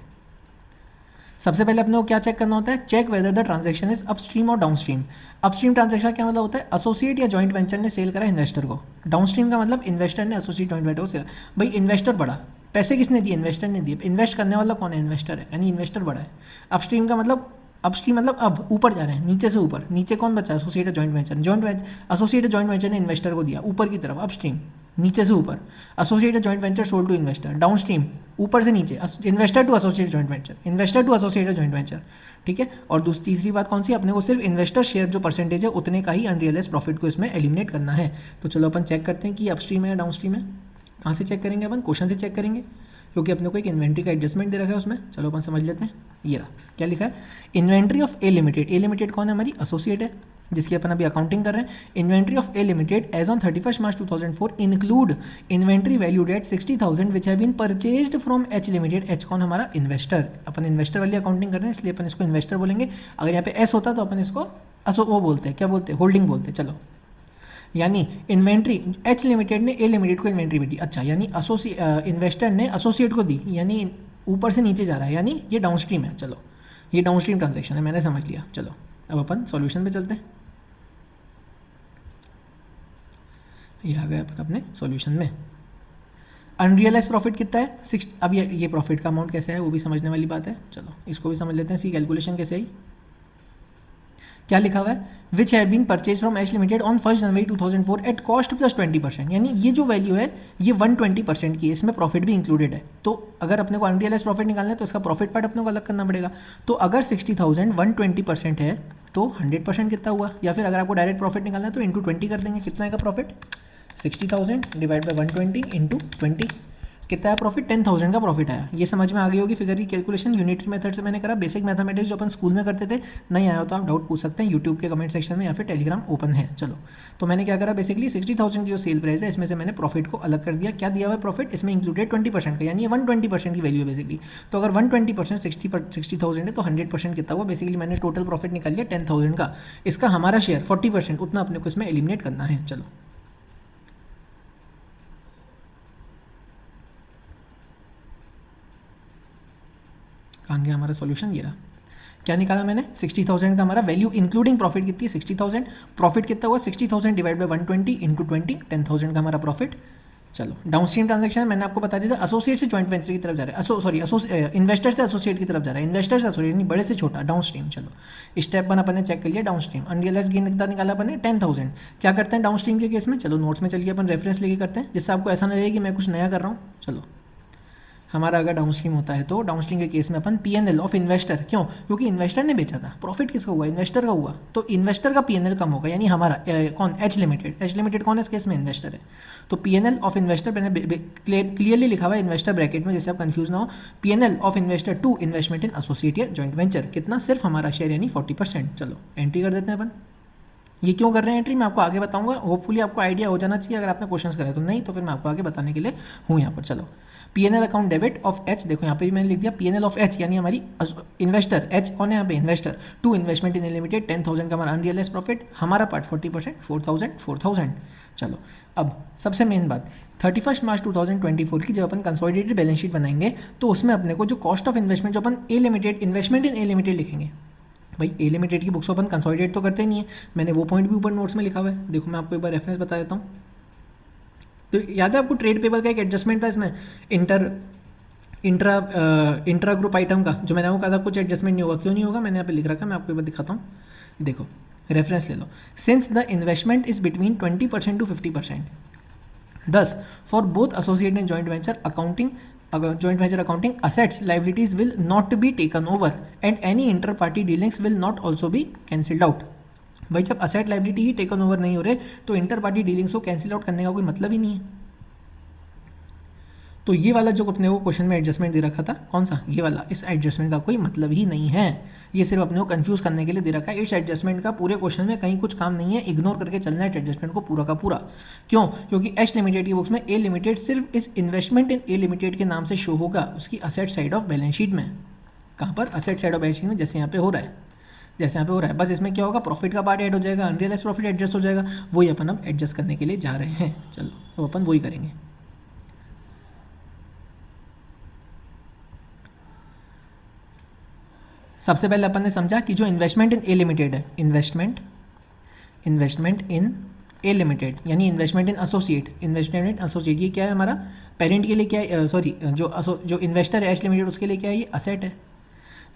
S1: सबसे पहले अपने को क्या चेक करना होता है check whether the transaction is upstream और डाउनस्ट्रीम। अपस्ट्रीम ट्रांजैक्शन क्या मतलब होता है एसोसिएट या जॉइंट वेंचर ने सेल करा इन्वेस्टर को। डाउनस्ट्रीम का मतलब इन्वेस्टर ने एसोसिएट जॉइंट वेंचर को सेल। भाई इन्वेस्टर बड़ा पैसे किसने दिए इन्वेस्टर ने दिए। इन्वेस्ट करने वाला कौन है इन्वेस्टर है यानी इन्वेस्टर बड़ा है। अपस्ट्रीम का मतलब अपस्ट्रीम मतलब अब ऊपर जा रहे हैं नीचे से ऊपर। नीचे कौन बचा associate joint venture associate joint venture ने इन्वेस्टर को दिया ऊपर की तरफ अपस्ट्रीम नीचे से ऊपर। Associate joint venture sold to investor downstream ऊपर से नीचे investor to associate joint venture investor to associate joint venture. ठीक है और तीसरी बात कौन सी अपने को सिर्फ इन्वेस्टर शेयर जो परसेंटेज है उतने का ही अनरियलाइज्ड प्रॉफिट को इसमें एलिमिनेट करना है। तो चलो अपन चेक करते हैं कि अपस्ट्रीम है या डाउनस्ट्रीम है। कहाँ से चेक करेंगे अपन क्वेश्चन से चेक करेंगे क्योंकि अपने को एक इन्वेंट्री का एडजस्टमेंट दे रखा है उसमें। चलो अपन समझ लेते हैं। ये रहा क्या लिखा है inventory of A limited. A limited कौन है हमारी एसोसिएट है जिसकी अपन अभी अकाउंटिंग कर रहे हैं। Inventory of A limited as on 31 March 2004 include inventory valued at 60,000 which have been purchased from H limited. H कौन हमारा इन्वेस्टर। अपन इन्वेस्टर वाली अकाउंटिंग कर रहे हैं इसलिए अपन इसको इन्वेस्टर बोलेंगे। अगर यहाँ पे एस होता तो अपन इसको वो बोलते हैं क्या बोलते हैं होल्डिंग बोलते हैं। चलो यानी इन्वेंट्री एच लिमिटेड ने ए लिमिटेड को इन्वेंट्री भी दी। अच्छा यानी इन्वेस्टर ने एसोसिएट को दी यानी ऊपर से नीचे जा रहा है यानी ये डाउनस्ट्रीम है। चलो ये डाउनस्ट्रीम ट्रांजैक्शन है मैंने समझ लिया। चलो अब अपन सॉल्यूशन पे चलते हैं। ये आ गए अपन अपने सॉल्यूशन में। अनरियलाइज प्रॉफिट कितना है 6। अब ये प्रॉफिट का अमाउंट कैसे है वो भी समझने वाली बात है। चलो इसको भी समझ लेते हैं। सी कैलकुलेशन कैसे आई क्या लिखा हुआ है which have been purchase from H limited on 1 January 2004 at cost plus 20%। यानी ये जो वैल्यू है ये 120% की है इसमें प्रॉफिट भी इंक्लूडेड है। तो अगर अपने को अनरियलाइज प्रॉफिट निकालना है तो इसका प्रॉफिट पार्ट अपने को अलग करना पड़ेगा। तो अगर 60,000 120% है तो 100% कितना हुआ। या फिर अगर आपको डायरेक्ट प्रॉफिट निकालना है तो इंटू 20 कर देंगे। कितना है का प्रॉफिट 60,000 डिवाइड बाई 120 इंटू 20 कितना है प्रॉफिट 10,000 का प्रॉफिट आया। ये समझ में आ गई होगी फिगर की कैलकुलेशन यूनिटरी मेथड से मैंने करा। बेसिक मैथमेटिक्स जो अपन स्कूल में करते थे नहीं आया हो तो आप डाउट पूछ सकते हैं यूट्यूब के कमेंट सेक्शन में या फिर टेलीग्राम ओपन है। चलो तो मैंने क्या करा बेसिकली 60,000 की जो सेल प्राइस है इसमें से मैंने प्रॉफिट को अलग कर दिया। क्या दिया हुआ प्रॉफिट इसमें इंक्लूडेड 20% का यानी 120% की वैल्यू है बेसिकली। तो अगर 120% 60,000 है तो 100% कितना हुआ बेसिकली मैंने टोटल प्रॉफिट निकाल लिया 10,000 का। इसका हमारा शेयर 40% उतना अपने को इसमें एलिमिनेट करना है। चलो कहाँ गया हमारा सॉल्यूशन। ये रहा क्या निकाला मैंने 60,000 का हमारा वैल्यू इंक्लूडिंग प्रॉफिट कितनी है 60,000। प्रॉफिट कितना हुआ 60,000 डिवाइड बाई 120 इंटू 20 10,000 का हमारा प्रॉफिट। चलो डाउनस्ट्रीम ट्रांजैक्शन मैंने आपको बता दिया था एसोसिएट से जॉइंट वेंचर की तरफ जा रहा है इन्वेस्टर से एसोसिएट की तरफ जा रहा है इन्वेस्टर से एसोसिएट यानी बड़े से छोटा डाउनस्ट्रीम। चलो स्टेप 1 अपन ने चेक कर लिया डाउनस्ट्रीम। अनरियलाइज गेन कितना निकाला अपन ने 10,000। क्या करते हैं डाउनस्ट्रीम के केस में चलो नोट्स में चलिए अपन रेफरेंस लेके करते हैं जिससे आपको ऐसा ना लगे कि मैं कुछ नया कर रहा हूँ। चलो हमारा अगर डाउनस्ट्रीम होता है तो डाउनस्ट्रीम के केस में अपन P&L ऑफ इन्वेस्टर क्यों क्योंकि इन्वेस्टर ने बेचा था प्रॉफिट किसका हुआ इन्वेस्टर का हुआ तो इन्वेस्टर का P&L कम होगा यानी हमारा कौन एच लिमिटेड कौन है इस केस में इन्वेस्टर है। तो P&L ऑफ इन्वेस्टर मैंने क्लियरली लिखा हुआ है इन्वेस्टर ब्रैकेट में जिससे आप कंफ्यूज ना हो। P&L of investor to investment in associate या जॉइंट वेंचर कितना सिर्फ हमारा शेयर यानी 40%। चलो एंट्री कर देते हैं अपन ये क्यों कर रहे हैं एंट्री मैं आपको आगे बताऊंगा, होपफुली आपको आइडिया हो जाना चाहिए अगर आपने क्वेश्चंस करे, तो नहीं तो फिर मैं आपको आगे बताने के लिए हूँ यहाँ पर। चलो PNL account debit of H, देखो यहाँ पे भी मैंने लिख दिया पीएनएल ऑफ एच, यानी हमारी इन्वेस्टर, एच कौन है यहाँ पे investor, to investment in A limited 10,000 का हमारा अनरियलाइज प्रॉफिट, हमारा पार्ट 40% 4,000। चलो अब सबसे मेन बात 31 मार्च 2024 की जब अपन कंसोलिडेटेड बैलेंस शीट बनाएंगे तो उसमें अपने को जो कॉस्ट ऑफ इन्वेस्टमेंट जो अपन A limited, investment in A limited लिखेंगे। भाई ए लिमिटेड की बुक्स अपन कंसोलिडेट तो करते नहीं है, मैंने वो पॉइंट भी ऊपर नोट्स में लिखा हुआ है, देखो मैं आपको एक बार रेफरेंस बता देता हूँ। तो याद है आपको ट्रेड पेबल का एक एडजस्टमेंट था इसमें, इंट्रा ग्रुप आइटम का, जो मैंने आपको कहा था कुछ एडजस्टमेंट नहीं होगा, क्यों नहीं होगा मैंने यहाँ पे लिख रखा है, मैं आपको एक बार दिखाता हूँ, देखो रेफरेंस ले लो। Since the investment is between 20% to 50%, thus for both associate and joint venture accounting, joint venture accounting assets liabilities will not be taken over and any inter party dealings will not also be cancelled out। भाई जब asset liability ही taken over नहीं हो रहे तो inter party dealings को cancel out करने का कोई मतलब ही नहीं है। तो ये वाला जो अपने को क्वेश्चन में एडजस्टमेंट दे रखा था, कौन सा ये वाला, इस एडजस्टमेंट का कोई मतलब ही नहीं है, ये सिर्फ अपने को कंफ्यूज करने के लिए दे रखा है। इस एडजस्टमेंट का पूरे क्वेश्चन में कहीं कुछ काम नहीं है, इग्नोर करके चलना है एडजस्टमेंट को पूरा का पूरा। क्यों? क्योंकि एच लिमिटेड की बुक्स में ए लिमिटेड सिर्फ इस इन्वेस्टमेंट इन ए लिमिटेड के नाम से शो होगा उसकी asset side of balance sheet में। कहाँ पर? Asset side of balance sheet में, जैसे यहाँ पे हो रहा है, जैसे यहाँ पे हो रहा है। बस इसमें क्या होगा, प्रॉफिट का पार्ट ऐड हो जाएगा, अनरियलाइज प्रॉफिट एडजस्ट हो जाएगा, वही अपन अब एडजस्ट करने के लिए जा रहे हैं। चलो तो अपन वही करेंगे। सबसे पहले अपन ने समझा कि जो इन्वेस्टमेंट इन ए लिमिटेड है, इन्वेस्टमेंट इन ए लिमिटेड यानी investment in associate, investment in associate, ये क्या है हमारा पेरेंट के लिए क्या है, सॉरी जो इन्वेस्टर है एच लिमिटेड उसके लिए क्या है, ये असेट है।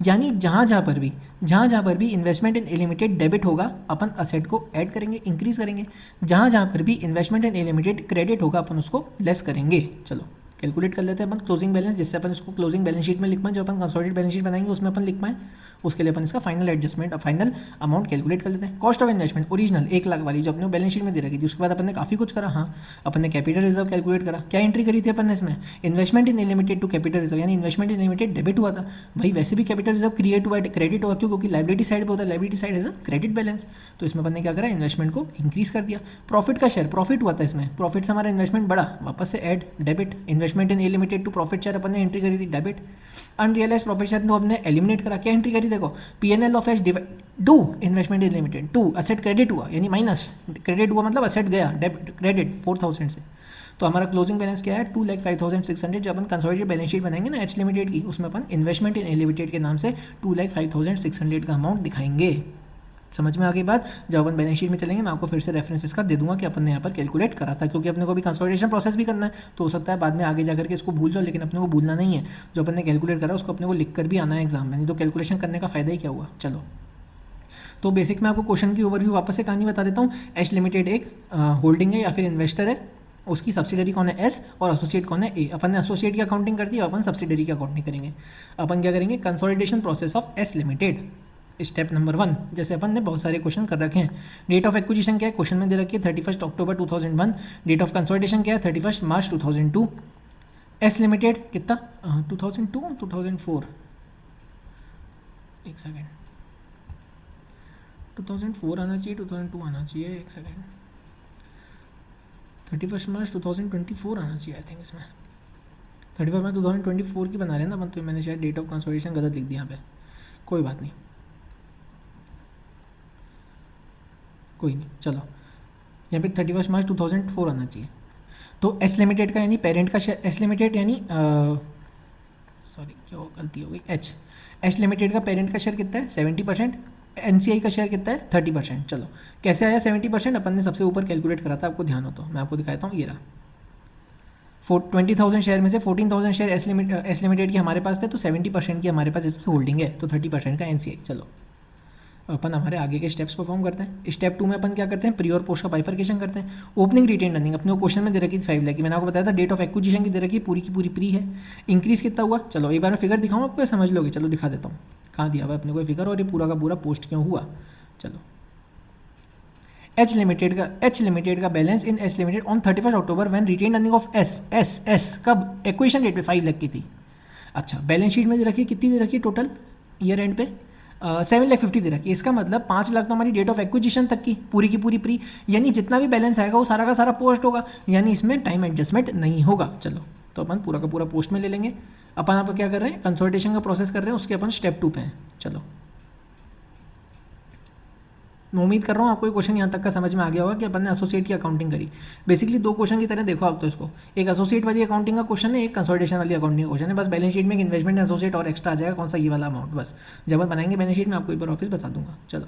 S1: यानी जहाँ जहाँ पर भी investment in A limited debit होगा अपन असेट को ऐड करेंगे, इंक्रीज करेंगे। जहाँ पर भी investment in A limited credit होगा अपन उसको लेस करेंगे। चलो कैलकुलेट कर लेते हैं अपन क्लोजिंग बैलेंस, जिससे अपन इसको क्लोजिंग बैलेंस शीट में लिख पाएँ, जब अपन कंसोलिडेटेड बैलेंस शीट बनाएंगे उसमें अपन लिख पाएँ, उसके लिए अपन इसका फाइनल एडजस्टमेंट और फाइनल अमाउंट कैलकुलेट कर लेते हैं। Cost of investment original 1 lakh वाली जो अपने बैलेंस शीट में दे रखी थी, उसके बाद अपन ने काफ़ी कुछ करा। हाँ, अपन ने कैपिटल रिजर्व कैलकुलेट करा, क्या एंट्री करी थी अपन ने इसमें, investment in limited to capital reserve, यानी इन्वेस्टमेंट इन लिमिटेड डेबिट हुआ था। भाई वैसे भी कैपिटल रिजर्व क्रिएट हुआ, क्रेडिट हुआ, क्यों? क्योंकि लाइबिलिटी साइड पर होता है, liability side as a credit balance. तो इसमें अपन ने क्या करा, इन्वेस्टमेंट को इंक्रीज कर दिया। प्रॉफिट का शेयर, प्रॉफिट हुआ था इसमें, प्रॉफिट से हमारा इन्वेस्टमेंट बढ़ा, वापस से add debit, investment in A limited to profit share अपन ने एंट्री करी थी डेबिट, अनरियलाइज प्रॉफिट शेयर को हमने एलिमिनेट करा, क्या एंट्री करी, देखो PNL of H to investment in limited to asset credit हुआ, यानी माइनस क्रेडिट हुआ मतलब असेट गया, डेबिट क्रेडिट 4,000 से। तो हमारा क्लोजिंग बैलेंस क्या है, 2,05,600। जब अपन कंसोलिडेटेड बैलेंस शीट बनाएंगे ना एच लिमिटेड की, उसमें अपन इन्वेस्टमेंट इन ए लिमिटेड के नाम से 2,05,600 का अमाउंट दिखाएंगे। समझ में आ गई बात? जब अपन बैलेंस शीट में चलेंगे मैं आपको फिर से रेफरेंसेस का दे दूंगा कि अपन ने यहाँ पर कैलकुलेट करा था, क्योंकि अपने को भी कंसोलिडेशन प्रोसेस भी करना है, तो हो सकता है बाद में आगे जाकर के इसको भूल जाओ, लेकिन अपने को भूलना नहीं है। जो अपन ने कैलकुलेट करा उसको अपने को लिख कर भी आना है एग्जाम में, नहीं तो कैलकुलेशन करने का फायदा ही क्या हुआ। चलो तो बेसिक में आपको क्वेश्चन की ओवरव्यू वापस से कहानी बता देता हूँ। एच लिमिटेड एक होल्डिंग है या फिर इन्वेस्टर है, उसकी सब्सिडरी कौन है एस और एसोसिएट कौन है ए। अपन ने एसोसिएट की अकाउंटिंग कर दी, अपन सब्सिडरी की अकाउंटिंग करेंगे। अपन क्या करेंगे, consolidation process of S limited, step number 1। जैसे अपन ने बहुत सारे क्वेश्चन कर रखे हैं। डेट ऑफ एक्विजिशन क्या है, क्वेश्चन में दे रखी है 31 अक्टूबर 2001। डेट ऑफ कंसोलिडेशन क्या है, 31 मार्च 2002। एस लिमिटेड कितना, 2002 2004, एक सेकेंड, 2004 आना चाहिए, 2002 आना चाहिए, एक सेकेंड, 31 मार्च 2024 आना चाहिए आई थिंक। इसमें 31 मार्च 2024 की बना रहे हैं ना अपन, तो मैंने शायद डेट ऑफ कंसोलिडेशन गलत लिख दिया यहाँ पे, कोई बात नहीं, कोई नहीं। चलो यहाँ पे 31 मार्च 2004 आना चाहिए। तो एस लिमिटेड का यानी पेरेंट का शेयर, एस लिमिटेड यानी सॉरी क्या गलती हो गई, एच लिमिटेड का पेरेंट का शेयर कितना है 70%, एनसीआई का शेयर कितना है 30%। चलो कैसे आया 70%, अपन ने सबसे ऊपर कैलकुलेट करा था, आपको ध्यान हो तो मैं आपको दिखाता हूँ। ये रहा 20,000 शेयर में से 14,000 शेयर एस लिमिटेड की हमारे पास थे, तो 70% की हमारे पास इसकी होल्डिंग है, तो 30% का एनसीआई। चलो अपन हमारे आगे के स्टेप्स परफॉर्म करते हैं। स्टेप 2 में अपन क्या करते हैं, प्री और पोस्ट का बाइफर्केशन करते हैं। ओपनिंग रिटेन अर्निंग अपने को क्वेश्चन में दे रखी 5 लाख की, मैंने आपको बताया था। डेट ऑफ एक्विजिशन की दे रखी पूरी की पूरी प्री है। इंक्रीज कितना हुआ, चलो एक बार मैं फिगर दिखाऊँ आपको, समझ लोगे। चलो दिखा देता हूँ, कहाँ दिया हुआ अपने को फिगर और ये पूरा का पूरा पोस्ट क्यों हुआ। चलो एच लिमिटेड का balance in S limited on 31 October when retained earning of S कब, एक्विजिशन डेट पे 5 लाख की थी। अच्छा बैलेंस शीट में दे रखी कितनी दे रखी टोटल ईयर एंड पे, 7,50,000 दे रखी है। इसका मतलब 5 लाख तो हमारी डेट ऑफ एक्विजिशन तक की पूरी प्री, यानी जितना भी बैलेंस आएगा वो सारा का सारा पोस्ट होगा, यानी इसमें टाइम एडजस्टमेंट नहीं होगा। चलो तो अपन पूरा का पूरा पोस्ट में ले लेंगे। अपन आप क्या कर रहे हैं, कंसोलिडेशन का प्रोसेस कर रहे हैं, उसके अपन स्टेप 2 पे हैं। चलो मैं उम्मीद कर रहा हूँ आपको ये क्वेश्चन यहाँ तक का समझ में आ गया होगा कि अपन ने एसोसिएट की अकाउंटिंग करी। बेसिकली 2 क्वेश्चन की तरह देखो आप तो इसको, एक एसोसिएट वाली अकाउंटिंग का क्वेश्चन है, एक कंसोलिडेशन वाली अकाउंटिंग का क्वेश्चन है। बस बैलेंस शीट में एक इन्वेस्टमेंट एसोसिएट और एक्स्ट्रा आ जाएगा, कौन सा, ये वाला अमाउंट। बस जब अपन बनाएंगे बैलेंस शीट में आपको एक बार ऑफिस बता दूंगा। चलो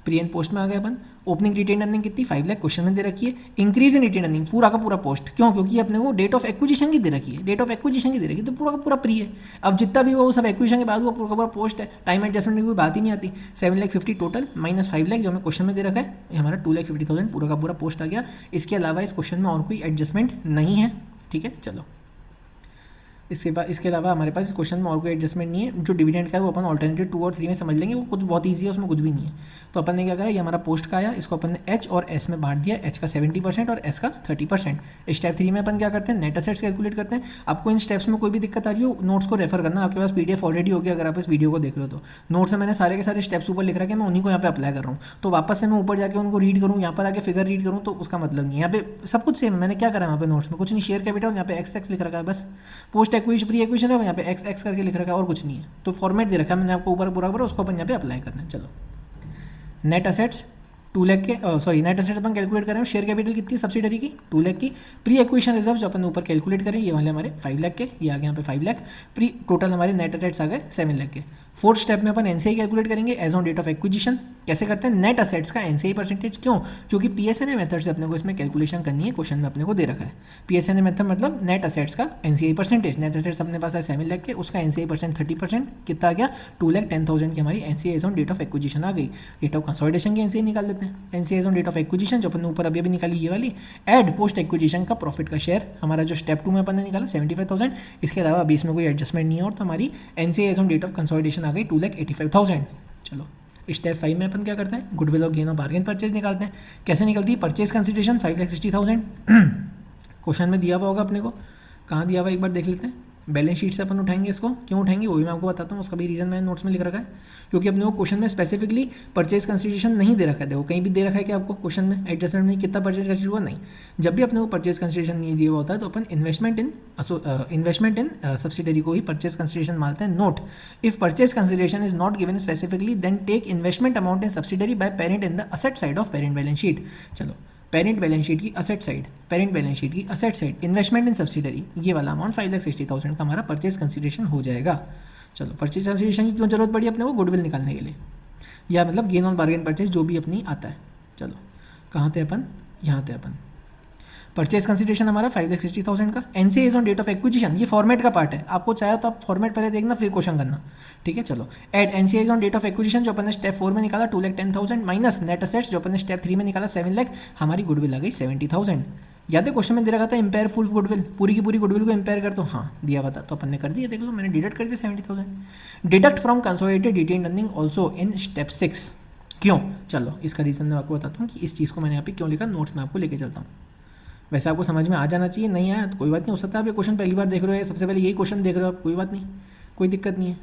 S1: प्री एंड पोस्ट में आ गए अपन। ओपनिंग रिटेन अर्निंग कितनी, 5 लाख क्वेश्चन में दे रखी है। इंक्रीज इन रिटेन अर्निंग पूरा का पूरा पोस्ट, क्यों, क्योंकि अपने को डेट ऑफ एक्विजिशन की दे रखी है, डेट ऑफ एक्विजिशन की दे रखी है, तो पूरा का पूरा प्री है। अब जितना भी वो सब एक्विजिशन के बाद वो पूरा का पूरा पोस्ट है, टाइम एडजस्टमेंट की कोई बात ही नहीं आती। 7,50,000 टोटल माइनस 5 लाख जो हमें क्वेश्चन में दे रखा है, ये हमारा 2,50,000 पूरा का पूरा पोस्ट आ गया। इसके अलावा इस क्वेश्चन में और कोई एडजस्टमेंट नहीं है, ठीक है। चलो इसके अलावा हमारे पास इस क्वेश्चन में और कोई एडजस्टमेंट नहीं है। जो डिविडेंड का है वो अपन ऑल्टरनेटिव 2 और 3 में समझ लेंगे, वो कुछ बहुत ईजी है, उसमें कुछ भी नहीं है। तो अपन ने क्या करा, ये हमारा पोस्ट का आया, इसको अपन ने एच और एस में बांट दिया, एच का 70% और एस का 30%। स्टेप 3 में अपन क्या करते हैं, नेट एसेट्स कैलकुलेट करते हैं। आपको इन स्टेप्स में कोई भी दिक्कत आ रही हो, नोट्स को रेफर करना, आपके पास PDF ऑलरेडी होगी अगर आप इस वीडियो को देख रहे हो तो। नोट्स में मैंने सारे के सारे स्टेप्स ऊपर लिख रखे हैं, मैं उन्हीं को यहाँ पे अप्लाई कर रहा हूँ। तो वापस से मैं ऊपर जाकर उनको रीड करूँ, यहाँ पर आके फिगर रीड करूँ, तो उसका मतलब नहीं है। यहाँ पे सब कुछ सेम है, मैंने क्या करा यहाँ पे नोट्स में कुछ नहीं, शेयर कैपिटल यहाँ पे एक्स लिख रखा है बस, पोस्ट एक्विजिशन प्री एक्विजिशन है यहाँ पे एक्स करके लिख रखा है और कुछ नहीं है। तो फॉर्मेट दे रखा है मैंने आपको ऊपर पूरा पूरा, उसको अपन यहाँ पे अप्लाई करना है। चलो नेट असेट्स 2 लाख के, सॉरी नेट असेट्स अपन कैलकुलेट करें। शेयर कैपिटल कितनी सब्सिडरी की, 2 लाख की। प्री एक्विजिशन रिजर्व जो अपन ऊपर कैलकुलेट करें, ये वाले हमारे 5 लाख के, ये आ गए यहाँ पे 5 लाख। प्री टोटल हमारे नेट असेट्स आ गए 7 लाख के। 4th स्टेप में अपन एनसीआई कैलकुलेट करेंगे as on date of acquisition. कैसे करते हैं, नेट असेट्स का एनसीआई परसेंटेज, क्यों, क्योंकि PSNA मेथड से अपने को इसमें कैलकुलेशन करनी है, क्वेश्चन में अपने को दे रखा है। PSNA मेथड मतलब नेट असेट्स का एनसीआई परसेंटेज। नेट असेट्स अपने पास है 7 लाख के, उसका एनसीआई परसेंट 30%, कितना आ गया, 2,10,000 की हमारी NCI as on date of acquisition आ गई। डेट ऑफ कंसोलिडेशन की एनसीआई निकाल लेते हैं, NCI as on date of acquisition जो अपन ने ऊपर अभी निकाली ये वाली। ऐड पोस्ट एक्विजिशन का प्रॉफिट का शेयर, हमारा जो स्टेप 2 में अपन ने निकाला 75,000। इसके अलावा अभी इसमें कोई एडजस्टमेंट नहीं है, और तो हमारी NCI as on date of consolidation आ गई 2,85,000। चलो स्टेप 5 में अपन क्या करते हैं, गुडविल और गेन ऑफ बार्गेन परचेज निकालते हैं। कैसे निकलती है, परचेज कंसिडरेशन 5,60,000 क्वेश्चन में दिया हुआ होगा अपने को, कहाँ दिया हुआ एक बार देख लेते हैं। बैलेंस शीट से अपन उठाएंगे इसको, क्यों उठाएंगे वो भी मैं आपको बताता हूँ, उसका भी रीज़न मैंने नोट्स में लिख रखा है। क्योंकि अपने को क्वेश्चन में स्पेसिफिकली परचेज कंसिडरेशन नहीं दे रखा है। देखो कहीं भी दे रखा है कि आपको क्वेश्चन में एडजस्टमेंट में कितना परचेज कंसिडर हुआ, नहीं। जब भी अपने को परचेज कंसिडरेशन नहीं दिया हुआ होता है तो अपन इन्वेस्टमेंट इन सब्सिडरी को ही परचेज कंसिडरेशन मानते हैं। Note, if purchase consideration is not given specifically then take investment amount in subsidiary by parent in the asset side of parent balance sheet. चलो पेरेंट बैलेंस शीट की asset side, parent balance sheet की asset side, investment in subsidiary, ये वाला amount 5,60,000 का हमारा purchase consideration हो जाएगा। चलो परचेज कंसिडरेशन की क्यों जरूरत पड़ी अपने को, गुडविल निकालने के लिए, या मतलब गेन ऑन बार्गेन परचेज जो भी अपनी आता है। चलो कहाँ थे अपन, यहाँ थे अपन। परचेज कंसिडरेशन हमारा 5,60,000 का। NCI is on date of acquisition, ये फॉर्मेट का पार्ट है, आपको चाहे तो आप फॉर्मेट पहले देखना फिर क्वेश्चन करना, ठीक है। चलो add NCI is on date of acquisition जो अपन ने स्टेप 4 में निकाला 2,10,000 माइनस नेट असेट्स जो अपन ने स्टेप 3 में निकाला 7 लाख, हमारी गुडविल आ गई 70,000। याद है क्वेश्चन में दे रखा था इम्पेयर फुल गुडविल, पूरी की पूरी गुडविल को इम्पेयर कर दो, हाँ दिया हुआ था, तो अपन ने कर दिया, देख लो मैंने डिडक्ट कर दिया 70,000। Deduct from consolidated retained earning also in step 6, क्यों, चलो इसका रीज़न मैं आपको बताता हूँ कि इस चीज़ को मैंने यहाँ पे क्यों लिखा, नोट्स में आपको लेके चलता हूँ। वैसे आपको समझ में आ जाना चाहिए, नहीं आया तो कोई बात नहीं, हो सकता है आप ये क्वेश्चन पहली बार देख रहे हो या सबसे पहले यही क्वेश्चन देख रहे हो आप, कोई बात नहीं, कोई दिक्कत नहीं है।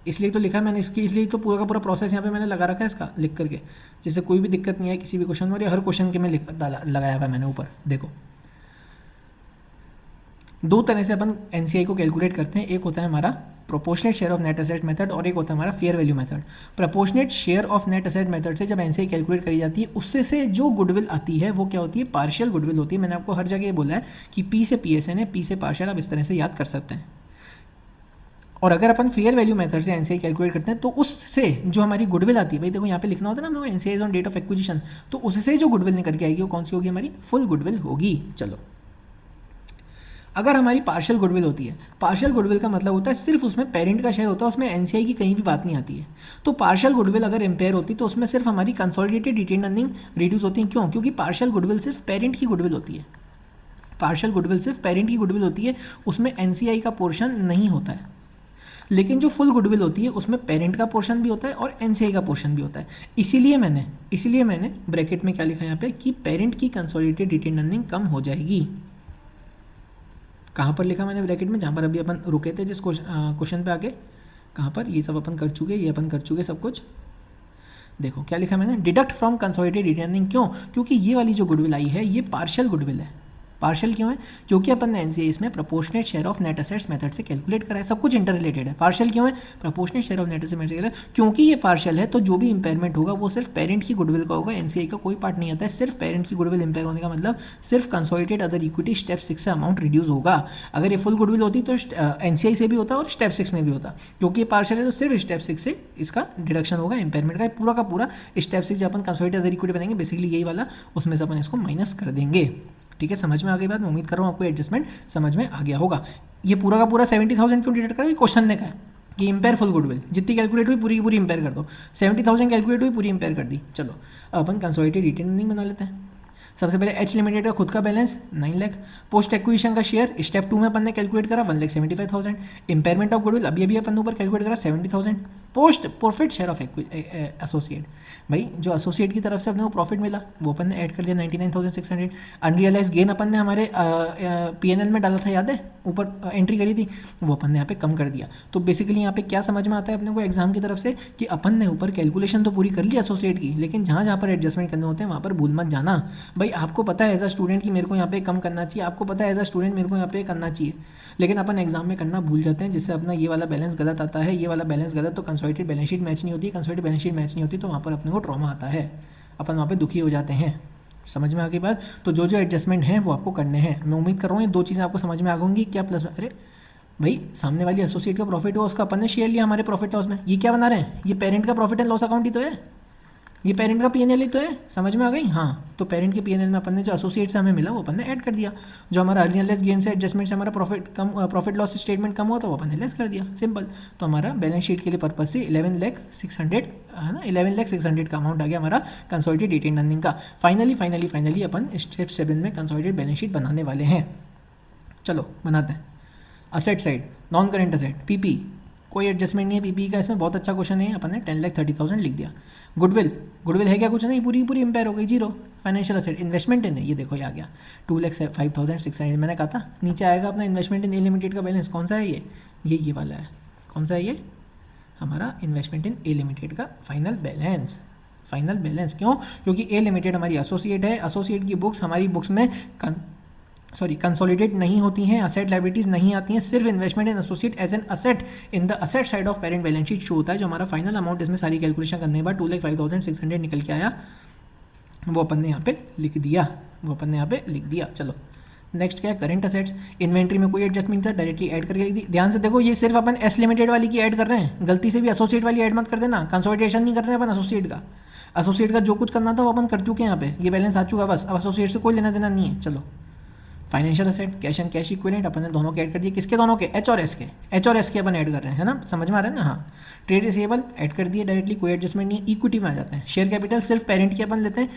S1: इसलिए तो लिखा है मैंने इसकी, इसलिए तो पूरा का पूरा प्रोसेस यहाँ पे मैंने लगा रखा है इसका लिख करके, जिससे कोई भी दिक्कत नहीं है किसी भी क्वेश्चन में, और हर क्वेश्चन के मैं लगाया हुआ है मैंने ऊपर। देखो 2 तरह से अपन एनसीआई को कैलकुलेट करते हैं, एक होता है हमारा proportionate share of net asset method और एक होता है हमारा fair value method. Proportionate share of net asset method से जब एनसीआई कैलकुलेट करी जाती है, उससे से जो गुडविल आती है वो क्या होती है, पार्शियल गुडविल होती है। मैंने आपको हर जगह ये बोला है कि पी से PSN, पी से पार्शियल, आप इस तरह से याद कर सकते हैं। और अगर अपन फेयर वैल्यू मेथड से एनसीआई कैलकुलेट करते हैं तो उससे जो हमारी गुडविल आती है, भाई देखो यहाँ पे लिखना होता है ना हम लोग NCI on date of acquisition, तो उससे जो गुडविल निकल के आएगी वो कौन सी होगी, हमारी फुल गुडविल होगी। चलो अगर हमारी पार्शियल गुडविल होती है, पार्शियल गुडविल का मतलब होता है सिर्फ उसमें पेरेंट का शेयर होता है, उसमें एनसीआई की कहीं भी बात नहीं आती है। तो पार्शियल गुडविल अगर इम्पेयर होती तो उसमें सिर्फ हमारी कंसोलिडेटेड रिटेन्ड अर्निंग रिड्यूस होती है, क्यों, क्योंकि पार्शियल गुडविल सिर्फ पेरेंट की गुडविल होती है, पार्शियल गुडविल सिर्फ पेरेंट की गुडविल होती है, उसमें एनसीआई का पोर्शन नहीं होता है। लेकिन जो फुल गुडविल होती है उसमें पेरेंट का पोर्शन भी होता है और एनसीआई का पोर्शन भी होता है। इसीलिए मैंने ब्रैकेट में क्या लिखा है यहाँ पे कि पेरेंट की कंसोलिडेटेड रिटेन्ड अर्निंग कम हो जाएगी। कहाँ पर लिखा मैंने ब्रैकेट में, जहाँ पर अभी अपन रुके थे जिस क्वेश्चन पे आके, कहाँ पर, ये सब अपन कर चुके, ये अपन कर चुके सब कुछ, देखो क्या लिखा मैंने, डिडक्ट फ्रॉम कंसोलिडेटेड रिटर्निंग। क्यों? क्योंकि ये वाली जो गुडविल आई है ये पार्शियल गुडविल है। पार्शियल क्यों है? क्योंकि अपन ने एनसीए इसमें proportionate share of net assets method से कैलकुलेट करा है, सब कुछ इंटर रिलेटेड है। पार्शियल क्यों है? Proportionate share of net assets method, क्योंकि ये पार्शियल है तो जो भी इंपेयरमेंट होगा वो सिर्फ पेरेंट की गुडविल का होगा, एनसीए का कोई पार्ट नहीं आता है। सिर्फ पेरेंट की गुडविल इंपेयर होने का मतलब सिर्फ कंसोलिडेटेड अदर इक्विटी स्टेप 6 से अमाउंट रिड्यूस होगा। अगर ये फुल गुडविल होती तो एनसीआई से भी होता और स्टेप 6 में भी होता। क्योंकि ये पार्शियल है तो सिर्फ स्टेप 6 से इसका डिडक्शन होगा इंपेयरमेंट का, पूरा का पूरा स्टेप 6 जब अपन कंसोलिडेटेड अदर इक्विटी बनाएंगे बेसिकली यही वाला, उसमें से अपन इसको माइनस कर देंगे। ठीक है, समझ में आ गई बात? मैं उम्मीद कर रहा हूँ आपको एडजस्टमेंट समझ में आ गया होगा। ये पूरा का पूरा 70,000 क्यों डिडक्ट करा? क्वेश्चन ने कहा कि इंपेयर फुल गुडविल, जितनी कैलकुलेट हुई पूरी की पूरी इंपेयर कर दो। 70,000 कैलकुलेट हुई, पूरी इंपेयर कर दी। चलो अब अपन कंसोलिडेटेड रिटेनिंग बना लेते हैं। सबसे पहले एच लिमिटेड का खुद का बैलेंस 9 लाख, पोस्ट एक्विजिशन का शेयर स्टेप 2 में अपन ने कैलकुलेट करा 1,75,000, इंपेयरमेंट ऑफ गुडविल अभी अपन ऊपर कैलकुलेट करा 70,000, post profit share of associate, भाई जो एसोसिएट की तरफ से अपने को प्रॉफिट मिला वो अपन ने ऐड कर दिया 99,600, अनरियलाइज गेन अपन ने हमारे पीएनएल में डाला था, याद है ऊपर एंट्री करी थी, वो अपन ने यहाँ पे कम कर दिया। तो बेसिकली यहाँ पे क्या समझ में आता है अपने को एग्जाम की तरफ से कि अपन ने ऊपर कैलकुलेशन तो पूरी कर ली एसोसिएट की, लेकिन जहाँ जहाँ पर एडजस्टमेंट करने होते हैं वहाँ पर भूल मत जाना। भाई आपको पता है एज अ स्टूडेंट कि मेरे को यहाँ पे कम करना चाहिए, आपको पता है एज अ स्टूडेंट मेरे को यहाँ पे करना चाहिए, लेकिन अपन एग्जाम में करना भूल जाते हैं, जिससे अपना ये वाला बैलेंस गलत आता है, ये वाला बैलेंस गलत, तो कंसोलिडेटेड बैलेंस शीट मैच नहीं होती, कंसोलिडेटेड बैलेंस शीट मैच नहीं होती तो वहाँ पर अपने को ट्रॉमा आता है, अपन वहाँ पे दुखी हो जाते हैं। समझ में आ गई बात? तो जो जो एडजस्टमेंट है वो आपको करने हैं। मैं उम्मीद कर रहा हूँ ये 2 चीज़ें आपको समझ में आ गई। क्या प्लस, अरे भाई सामने वाली एसोसिएट का प्रॉफिट हुआ उसका अपन ने शेयर लिया हमारे प्रॉफिट लॉस में, ये क्या बना रहे हैं? ये पेरेंट का प्रॉफिट एंड लॉस अकाउंट ही तो है, ये पेरेंट का पीएनएल ही तो है। समझ में आ गई? हाँ, तो पेरेंट के पीएनएल में अपन ने जो एसोसिएट से हमें मिला वो अपन ने ऐड कर दिया, जो हमारा अनरियलाइज गेन से एडजस्टमेंट से हमारा प्रॉफिट लॉस स्टेटमेंट कम हुआ तो वो अपन ने लेस कर दिया, सिंपल। तो हमारा बैलेंस शीट के लिए पर्पज से 11,600 है ना, 11,600 का अमाउंट आ गया हमारा कंसोलिडेटेड रिटेन अर्निंग का। फाइनली अपन स्टेप 7 में कंसोलिडेटेड बैलेंस शीट बनाने वाले हैं। चलो बनाते हैं। Asset side, non current asset PP, कोई एडजस्टमेंट नहीं है पीपी का, इसमें बहुत अच्छा क्वेश्चन है, अपन ने 10,30,000 लिख दिया। गुडविल है क्या? कुछ नहीं, पूरी पूरी इंपेयर हो गई, जीरो। फाइनेंशियल असेट, इन्वेस्टमेंट इन, ये देखो ये आ गया 2,05,600, मैंने कहा था नीचे आएगा अपना इन्वेस्टमेंट इन ए लिमिटेड का बैलेंस। कौन सा है ये वाला है। कौन सा है ये? हमारा इन्वेस्टमेंट इन ए लिमिटेड का फाइनल बैलेंस। क्यों? क्योंकि ए लिमिटेड हमारी एसोसिएट है, एसोसिएट की बुक्स हमारी बुक्स में कंसोलिडेट नहीं होती हैं, असेट लाइबिलिटीज नहीं आती हैं, सिर्फ investment in associate as an asset in the asset side of parent balance sheet show होता है। जो हमारा फाइनल अमाउंट इसमें सारी कैलकुलेशन करने के बाद 2,05,600 निकल के आया, वो अपन ने यहाँ पे लिख दिया। चलो नेक्स्ट क्या है? Current assets. इन्वेंट्री में कोई एडजस्टमेंट था, डायरेक्टली ऐड करके लिख दी। ध्यान से देखो, ये सिर्फ अपन एस लिमिटेड वाली की ऐड कर रहे हैं, गलती से भी एसोसिएट वाली ऐड मत कर देना, कंसोलिडेशन नहीं कर रहे हैं अपन एसोसिएट का जो कुछ करना था वो अपन कर चुके हैं यहाँ पे, ये बैलेंस आ चुका बस, अब एसोसिएट से कोई लेना देना नहीं है। चलो financial asset, cash and cash equivalent अपन ने दोनों के ऐड कर दिए। किसके? दोनों के, एच और एस के अपन ऐड कर रहे हैं, है ना, समझ में आ रहा है ना? हाँ, ट्रेड रिसीवेबल ऐड कर दिए डायरेक्टली, कोई एडजस्टमेंट नहीं है। इक्विटी में आ जाते हैं। शेयर कैपिटल सिर्फ पेरेंट की अपन लेते हैं,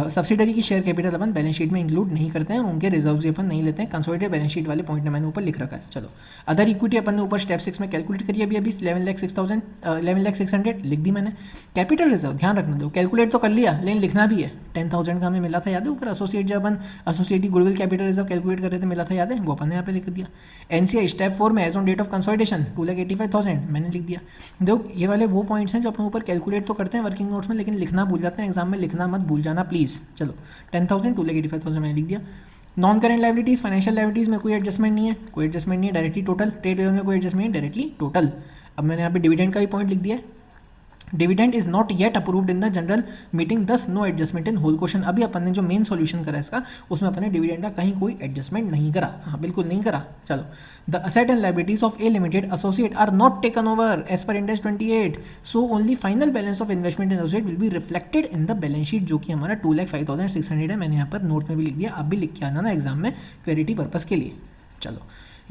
S1: सब्सिडरी की शेयर कैपिटल अपन बैलेंस शीट में इंक्लूड नहीं करते हैं, उनके रिजर्व्स भी अपन नहीं लेते हैं, कंसोलिडेटेड बैलेंस शीट वाले पॉइंट ने मैंने ऊपर लिख रखा है। चलो अदर इक्विटी अपन ने ऊपर स्टेप 6 में कैलकुलेट करी, अभी 11,600 लिख दी मैंने। कैपिटल रिजर्व ध्यान रखना दो, कैलकुलेट तो कर लिया लेकिन लिखना भी है। 10,000 का हमें मिला था, याद है ऊपर एसोसिएट, जब अपन एसोसिएट की गुडविल कैपिटल रिजर्व कैलकुलेट कर रहे थे मिला था, याद है, वो अपन ने यहाँ पे लिख दिया। एनसीआई स्टेप 4 में as on date of consolidation 2,85,000 मैंने लिख दिया। देखो ये वाले वो पॉइंट्स हैं जो अपन ऊपर कैलकुलेट तो करते हैं वर्किंग नोट्स में, लेकिन लिखना भूल जाते हैं एग्जाम में, लिखना मत भूल जाना प्लीज़। चलो 10,000 2,85,000 मैंने लिख दिया। Non current liabilities, financial liabilities में कोई एडजस्टमेंट नहीं है, डायरेक्टली टोटल। ट्रेड पेबल में कोई एडजस्टमेंट नहीं है, डायरेक्टली टोटल। अब मैंने यहाँ पे डिविडेंड का भी पॉइंट लिख दिया है, dividend is not yet approved in the general meeting, thus no adjustment in whole question. अभी अपन ने जो मेन सॉल्यूशन करा इसका, उसमें अपन ने डिविडेंड का कहीं कोई एडजस्टमेंट नहीं करा, हाँ बिल्कुल नहीं करा। चलो the asset and liabilities of A limited associate are not taken over as per index 28, so only final balance of investment in associate will be reflected in the balance sheet, जो कि हमारा 2,05,600 है। मैंने यहाँ पर नोट में भी लिख दिया, आप भी लिख के आना ना एग्जाम में क्लैरिटी पर्पज के लिए। चलो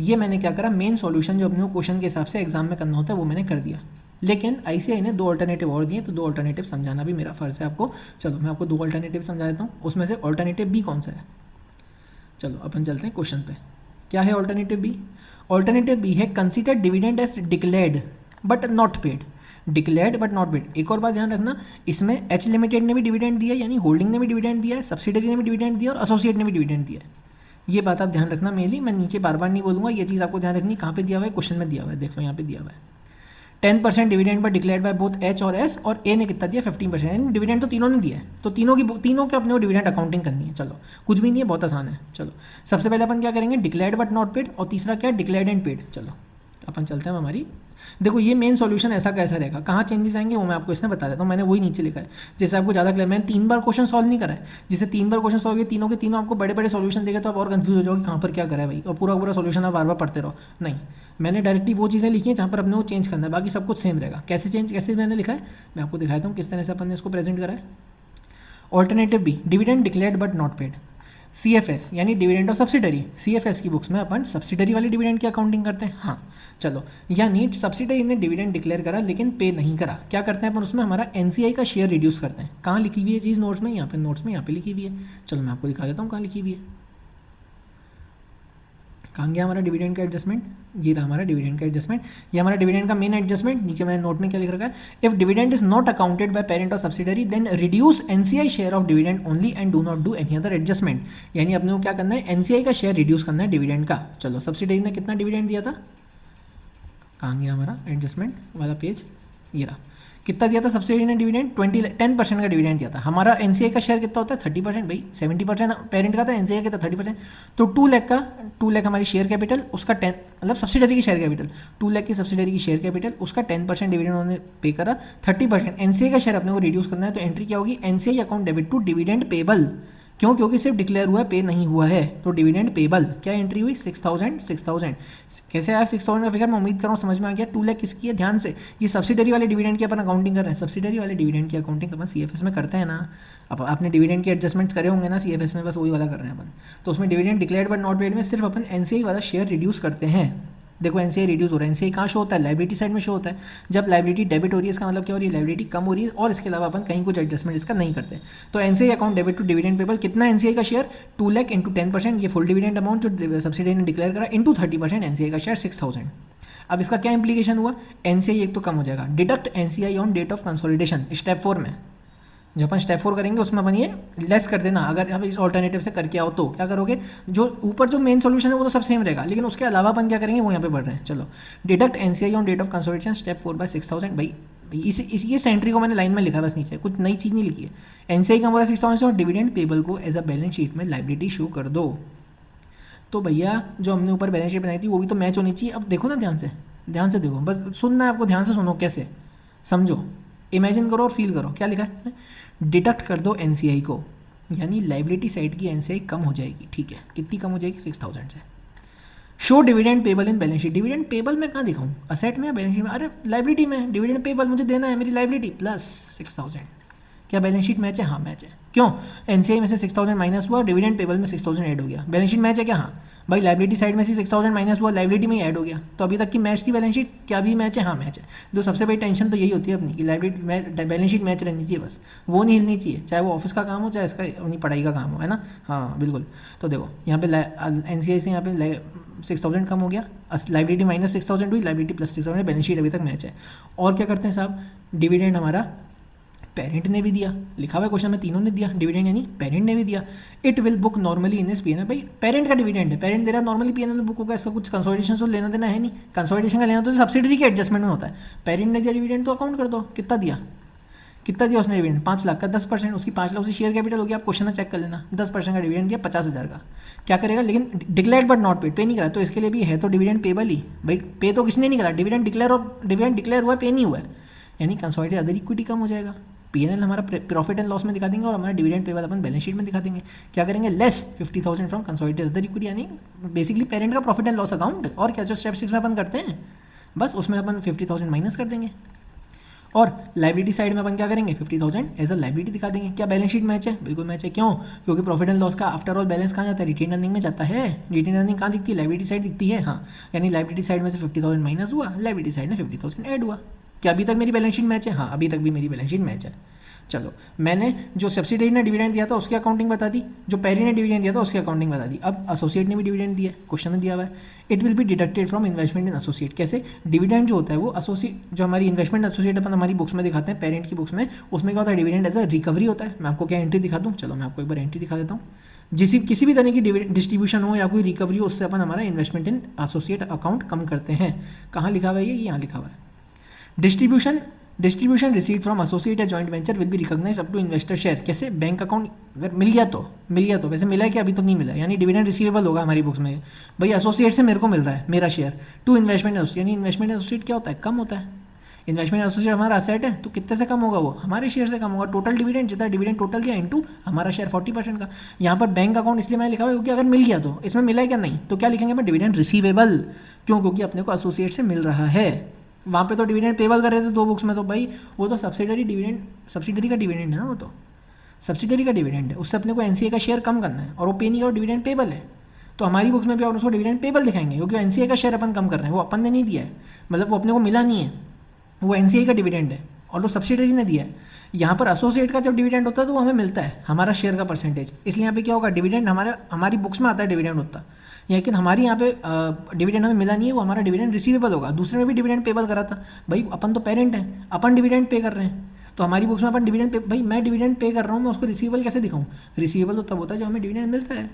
S1: ये मैंने क्या करा, मेन सॉल्यूशन जो अपने को क्वेश्चन के हिसाब से एग्जाम में करना होता है वो मैंने कर दिया, लेकिन आईसीआई ने 2 अल्टरनेटिव और दिए, तो 2 अल्टरनेटिव समझाना भी मेरा फर्ज है आपको। चलो मैं आपको 2 अल्टरनेटिव समझा देता हूँ, उसमें से अल्टरनेटिव बी कौन सा है। चलो अपन चलते हैं क्वेश्चन पे। क्या है अल्टरनेटिव बी? अल्टरनेटिव बी है consider dividend as declared but not paid. Declared but not paid. एक और बात ध्यान रखना, इसमें एच लिमिटेड ने भी डिविडेंड दिया, यानी होल्डिंग ने भी डिविडेंड दिया है, सब्सिडरी ने भी डिविडेंड दिया और एसोसिएट ने भी डिविडेंड दिया है। ये बात आप ध्यान रखना मेनली, मैं नीचे बार बार नहीं बोलूँगा, ये चीज़ आपको ध्यान रखनी। कहाँ पे दिया हुआ है? क्वेश्चन में दिया हुआ है, देख लो यहाँ पे दिया हुआ है। 10% dividend per declared by both H और एस, और ए ने कितना दिया 15%, यानी डिविडेंड तो तीनों ने दिया है, तो तीनों के अपने को डिविडेंड अकाउंटिंग करनी है। चलो कुछ भी नहीं है, बहुत आसान है। चलो सबसे पहले अपन क्या करेंगे, डिक्लेयर्ड बट नॉट पेड, और तीसरा क्या, डिक्लेयर्ड एंड पेड। चलो अपन चलते हैं हमारी, देखो ये मेन सॉल्यूशन ऐसा कैसा रहेगा, कहाँ चेंजेस आएंगे वो मैं आपको इसमें बता देता हूँ। मैंने वही नीचे लिखा है, जैसे आपको ज़्यादा क्लियर, मैंने 3 बार क्वेश्चन सॉल्व नहीं करा है, जिसे 3 बार क्वेश्चन सॉल्व किए तीनों के तीनों आपको बड़े बड़े सॉल्यूशन देगा तो आप और कंफ्यूज हो जाओगे कहाँ पर क्या करा है भाई, और पूरा पूरा सॉल्यूशन आप बार बार पढ़ते रहो। नहीं, मैंने डायरेक्टली वो चीज़ें लिखी हैं जहाँ पर अपने वो चेंज करना है, बाकी सब कुछ सेम रहेगा। कैसे मैंने लिखा है मैं आपको दिखाता हूँ किस तरह से अपन ने इसको प्रेजेंट करा है। Alternative B, dividend declared but not paid. CFS यानी डिविडेंड ऑफ सब्सिडरी, CFS की बुक्स में अपन सब्सिडरी वाले डिविडेंड की अकाउंटिंग करते हैं। हाँ चलो, यानी सब्सिडरी ने डिविडेंड डिक्लेयर करा लेकिन पे नहीं करा, क्या करते हैं अपन उसमें, हमारा NCI का शेयर रिड्यूस करते हैं। कहाँ लिखी हुई है चीज़, नोट्स में, यहाँ पे नोट्स में यहाँ पे लिखी हुई है। चलो मैं आपको दिखा देता हूँ कहाँ लिखी हुई है। कहाँ गया हमारा डिविडेंड का एडजस्टमेंट, ये रहा हमारा डिविडेंड का एडजस्टमेंट, ये हमारा डिविडेंड का मेन एडजस्टमेंट। नीचे मैंने नोट में क्या लिख रखा है, if dividend is not accounted by parent और subsidiary then reduce NCI share of dividend only and do not do any other adjustment. यानी अपने को क्या करना है, NCI का शेयर रिड्यूस करना है डिविडेंड का। चलो सब्सिडरी ने कितना डिविडेंड दिया था, कहाँ गया हमारा एडजस्टमेंट वाला पेज, ये रहा। कितना दिया था सब्सिडी ने डिविडेंड, 10% का डिविडेंड दिया था। हमारा NCI का शेयर कितना होता है 30%, भाई 70% पेरेंट का था, NCI का था 30%, तो 2 लाख हमारी शेयर कैपिटल, उसका 10 मतलब सब्सिडरी की शेयर कैपिटल, 2 लाख की सब्सिडरी की शेयर कैपिटल, उसका 10% डिविडेंड उन्होंने पे करा, 30% NCI का शेयर अपने को रिड्यूस करना है, तो एंट्री क्या होगी, NCI account debit to dividend payable. क्यों, क्योंकि सिर्फ डिक्लेयर हुआ है, पे नहीं हुआ है, तो डिविडेंड पेबल। क्या एंट्री हुई, 6000। कैसे आया 6000 का फिगर, मैं उम्मीद कर रहा हूँ समझ में आ गया। 2 लाख किसकी है, ध्यान से, ये सब्सिडरी वाले डिविडेंड की अपन अकाउंटिंग कर रहे हैं, सब्सिडरी वाले डिविडेंड की अकाउंटिंग अपन CFS में करते हैं ना। अब आपने डिविडेंड के एडजस्टमेंट्स करे होंगे ना CFS में, बस वही वाला कर रहे हैं अपन। तो उसमें dividend declared but not paid में सिर्फ अपन NCI वाला शेयर रिड्यूस करते हैं। देखो NCI रिड्यूस हो रहा है, NCI कहाँ शो होता है, लाइबिलिटी साइड में शो होता है। जब लाइबिलिटी डेबिट हो रही है इसका मतलब क्या हो रही है, लाइबिलिटी कम हो रही है, और इसके अलावा अपन कहीं कुछ एडजस्टमेंट इसका नहीं करते। तो NCI account debit to dividend payable, कितना NCI का शेयर, 2 लाख इंटू 10%, ये फुल डिविडेंड अमाउंट जो सब्सिडी ने डिक्लेयर करा, इंटू 30% NCI का शेयर 6000। अब इसका क्या इंप्लीकेशन हुआ, NCI एक तो कम हो जाएगा, deduct NCI on date of consolidation, step 4 में। जो अपन स्टेप 4 करेंगे उसमें अपन ये लेस कर देना, अगर आप इस ऑल्टरनेटिव से करके आओ तो क्या करोगे, जो ऊपर जो मेन सॉल्यूशन है वो तो सब सेम रहेगा, लेकिन उसके अलावा अपन क्या करेंगे वो यहाँ पे बढ़ रहे हैं। चलो, deduct NCI on date of consolidation step 4 by 6000। भाई इस एंट्री को मैंने लाइन में लिखा है बस, नीचे कुछ नई चीज़ नहीं लिखी है। NCI कम हो रहा है 6000 और डिविडेंड पेबल को एज अ बैलेंस शीट में लाइबिलिटी शो कर दो। तो भैया जो हमने ऊपर बैलेंस शीट बनाई थी वो भी तो मैच होनी चाहिए। अब देखो ना, ध्यान से देखो, बस सुनना है आपको, ध्यान से सुनो, कैसे समझो, इमेजिन करो और फील करो। क्या लिखा है, डिडक्ट कर दो NCI को, यानी लाइबिलिटी साइड की NCI कम हो जाएगी। ठीक है, कितनी कम हो जाएगी, 6000 से। Show dividend payable in balance sheet, dividend payable में कहाँ दिखाऊँ, असेट में या बैलेंस शीट में, अरे लाइबिलिटी में, डिविडेंड पेबल मुझे देना है, मेरी लाइबिलिटी प्लस 6000। क्या बैलेंस शीट मैच है, हाँ मैच है। क्यों, NCI में से 6000 माइनस हुआ, डिविडेंड पेबल में 6000 ऐड हो गया, बैलेंस शीट मैच है क्या, हाँ भाई लाइबिलिटी साइड में से 6000 माइनस हुआ, लाइबिलिटी में ही ऐड हो गया, तो अभी तक की मैच थी बैलेंस शीट, क्या भी मैच है, हाँ मैच है। तो सबसे बड़ी टेंशन तो यही होती है अपनी कि लाइबिलिटी बैलेंस शीट मैच रहनी चाहिए, बस वो नहीं हिलनी चाहिए, चाहे वो ऑफिस का काम हो चाहे इसका अपनी पढ़ाई का काम हो, है ना। हाँ बिल्कुल। तो देखो यहाँ पे NCI से यहाँ पे 6000 कम हो गया, लाइबिलिटी माइनस 6000 हुई, लाइबिलिटी प्लस 6000, बैलेंस शीट अभी तक मैच है। और क्या करते हैं साहब, डिविडेंड हमारा पेरेंट ने भी दिया, लिखा हुआ है क्वेश्चन में, तीनों ने दिया डिविडेंड, यानी पेरेंट ने भी दिया। It will book normally in this PNL, भाई पेरेंट का डिविडेंड है, पेरेंट दे रहा है, नॉर्मली PNL बुक होगा, ऐसा कुछ कंसोलिडेशन से लेना देना है नहीं। कंसोलिडेशन का लेना तो सब्सिडरी के एडजस्टमेंट में होता है, पेरेंट ने दिया डिविडेंड तो अकाउंट कर दो, कितना दिया उसने डिविडेंड, 5 लाख का 10%, उसकी 5 लाख उसकी शेयर कैपिटल होगी, आप क्वेश्चन में चेक कर लेना, 10% का डिविडेंड दिया 50,000 का। क्या करेगा, लेकिन डिक्लेयर्ड बट नॉट पेड, पे नहीं करा, तो इसके लिए भी है तो डिविडेंड पेबल ही, भाई पे तो किसने नहीं करा, डिविडेंड डिक्लेयर हुआ है, पे नहीं हुआ है, यानी कंसोलिडेटेड अदर इक्विटी कम हो जाएगा। PNL हमारा प्रॉफिट एंड लॉस में दिखा देंगे और हमारा डिविडेंड पेबल अपन बैलेंस शीट में दिखा देंगे। क्या करेंगे, less 50,000 from consolidated other equity, यानी बेसिकली पेरेंट का प्रॉफिट एंड लॉस अकाउंट, और क्या जो स्टेप 6 में अपन करते हैं, बस उसमें अपन 50,000 माइनस कर देंगे। और लाइबिलिटी साइड में अपन क्या करेंगे, 50,000 एज अ लाइबिलिटी दिखा देंगे। क्या बैलेंस शीट मैच है, बिल्कुल मैच है। क्यों, क्योंकि प्रॉफिट एंड लॉस का आफ्टर ऑल बैलेंस कहाँ जाता है, रिटेन अर्निंग में जाता है। रिटेन अर्निंग कहाँ दिखती है, लाइबिलिटी साइड दिखती है, हाँ, यानी लाइबिलिटी साइड में से 50,000 माइनस हुआ, लाइबिलिटी साइड में 50,000 ऐड हुआ। क्या अभी तक मेरी बैलेंस शीट मैच है, हाँ अभी तक भी मेरी बैलेंस शीट मैच है। चलो, मैंने जो सब्सिडरी ने डिविडेंड दिया था उसकी अकाउंटिंग बता दी, जो पेरेंट ने डिविडेंड दिया था उसकी अकाउंटिंग बता दी। अब एसोसिएट ने भी डिविडेंड दिया है, क्वेश्चन में दिया हुआ है, it will be deducted from investment in associate. कैसे, डिविडेंड जो होता है वो एसोसिएट, जो हमारी इन्वेस्टमेंट एसोसिएट अपन हमारी बुक्स में दिखाते हैं, पेरेंट की बुक्स में, उसमें क्या होता है, डिविडेंड एज अ रिकवरी होता है। मैं आपको क्या एंट्री दिखा दूँ, चलो मैं आपको एक बार एंट्री दिखा देता हूँ। किसी भी तरह की डिस्ट्रीब्यूशन हो या कोई रिकवरी हो, उससे अपन हमारा इन्वेस्टमेंट इन एसोसिएट अकाउंट कम करते हैं। कहाँ लिखा हुआ है ये, यहाँ लिखा हुआ है। डिस्ट्रीब्यूशन रिसीव्ड फ्रॉम एसोसिएट या joint venture will be recognise up to investor share. कैसे? बैंक अकाउंट अगर मिल गया तो वैसे मिला है कि अभी तक नहीं मिला, यानी डिविडेंड रिसीवेबल होगा हमारी बुक्स में। भाई एसोसिएट से मेरे को मिल रहा है मेरा शेयर टू इन्वेस्टमेंट एसोसिएट, यानी इन्वेस्टमेंट एसोसिएट क्या होता है? कम होता है। इन्वेस्टमेंट एसोसिएट हमारा असेट है तो कितने से कम होगा? वो हमारे शेयर से कम होगा। टोटल डिविडेंड, जितना डिविडेंड टोटल दिया इनटू हमारा शेयर 40% का। यहाँ पर बैंक अकाउंट इसलिए मैंने लिखा हुआ है क्योंकि अगर मिल गया तो इसमें मिला है क्या? नहीं, तो क्या लिखेंगे? मैं डिविडेंड रिसीवेबल। क्यों? क्योंकि अपने को एसोसिएट से मिल रहा है। वहाँ पे तो डिविडेंड पेबल कर रहे थे 2 बुक्स में, तो भाई वो तो सब्सिडरी का डिविडेंड है ना, वो तो सब्सिडरी का डिविडेंड है, उससे अपने को एनसीए का शेयर कम करना है और वो पे नहीं और डिविडेंड पेबल है। तो हमारी बुक्स में भी और उसको डिविडेंड पेबल दिखाएंगे क्योंकि एनसीए का शेयर अपन कम कर रहे हैं, वो अपन ने नहीं दिया है, मतलब वो अपने को मिला नहीं है, वो एनसीए का डिविडेंड है और वो सब्सिडरी ने दिया है। यहाँ पर एसोसिएट का जब डिविडेंड होता है तो वो हमें मिलता है हमारा शेयर का परसेंटेज, इसलिए यहाँ पे क्या होगा? डिविडेंड हमारी बुक्स में आता है डिविडेंड होता है, लेकिन हमारी यहाँ पे डिविडेंड हमें मिला नहीं है, वो हमारा डिविडेंड रिसीवेबल होगा। दूसरे में भी डिविडेंड पेबल करा था, भाई अपन तो पेरेंट हैं, अपन डिविडेंड पे कर रहे हैं, तो हमारी बुक्स में अपन डिविडेंड पे, भाई मैं डिविडेंड पे कर रहा हूँ, मैं उसको रिसीवेबल कैसे दिखाऊँ? रिसीवेबल तो तब होता है जब हमें डिविडेंड मिलता है,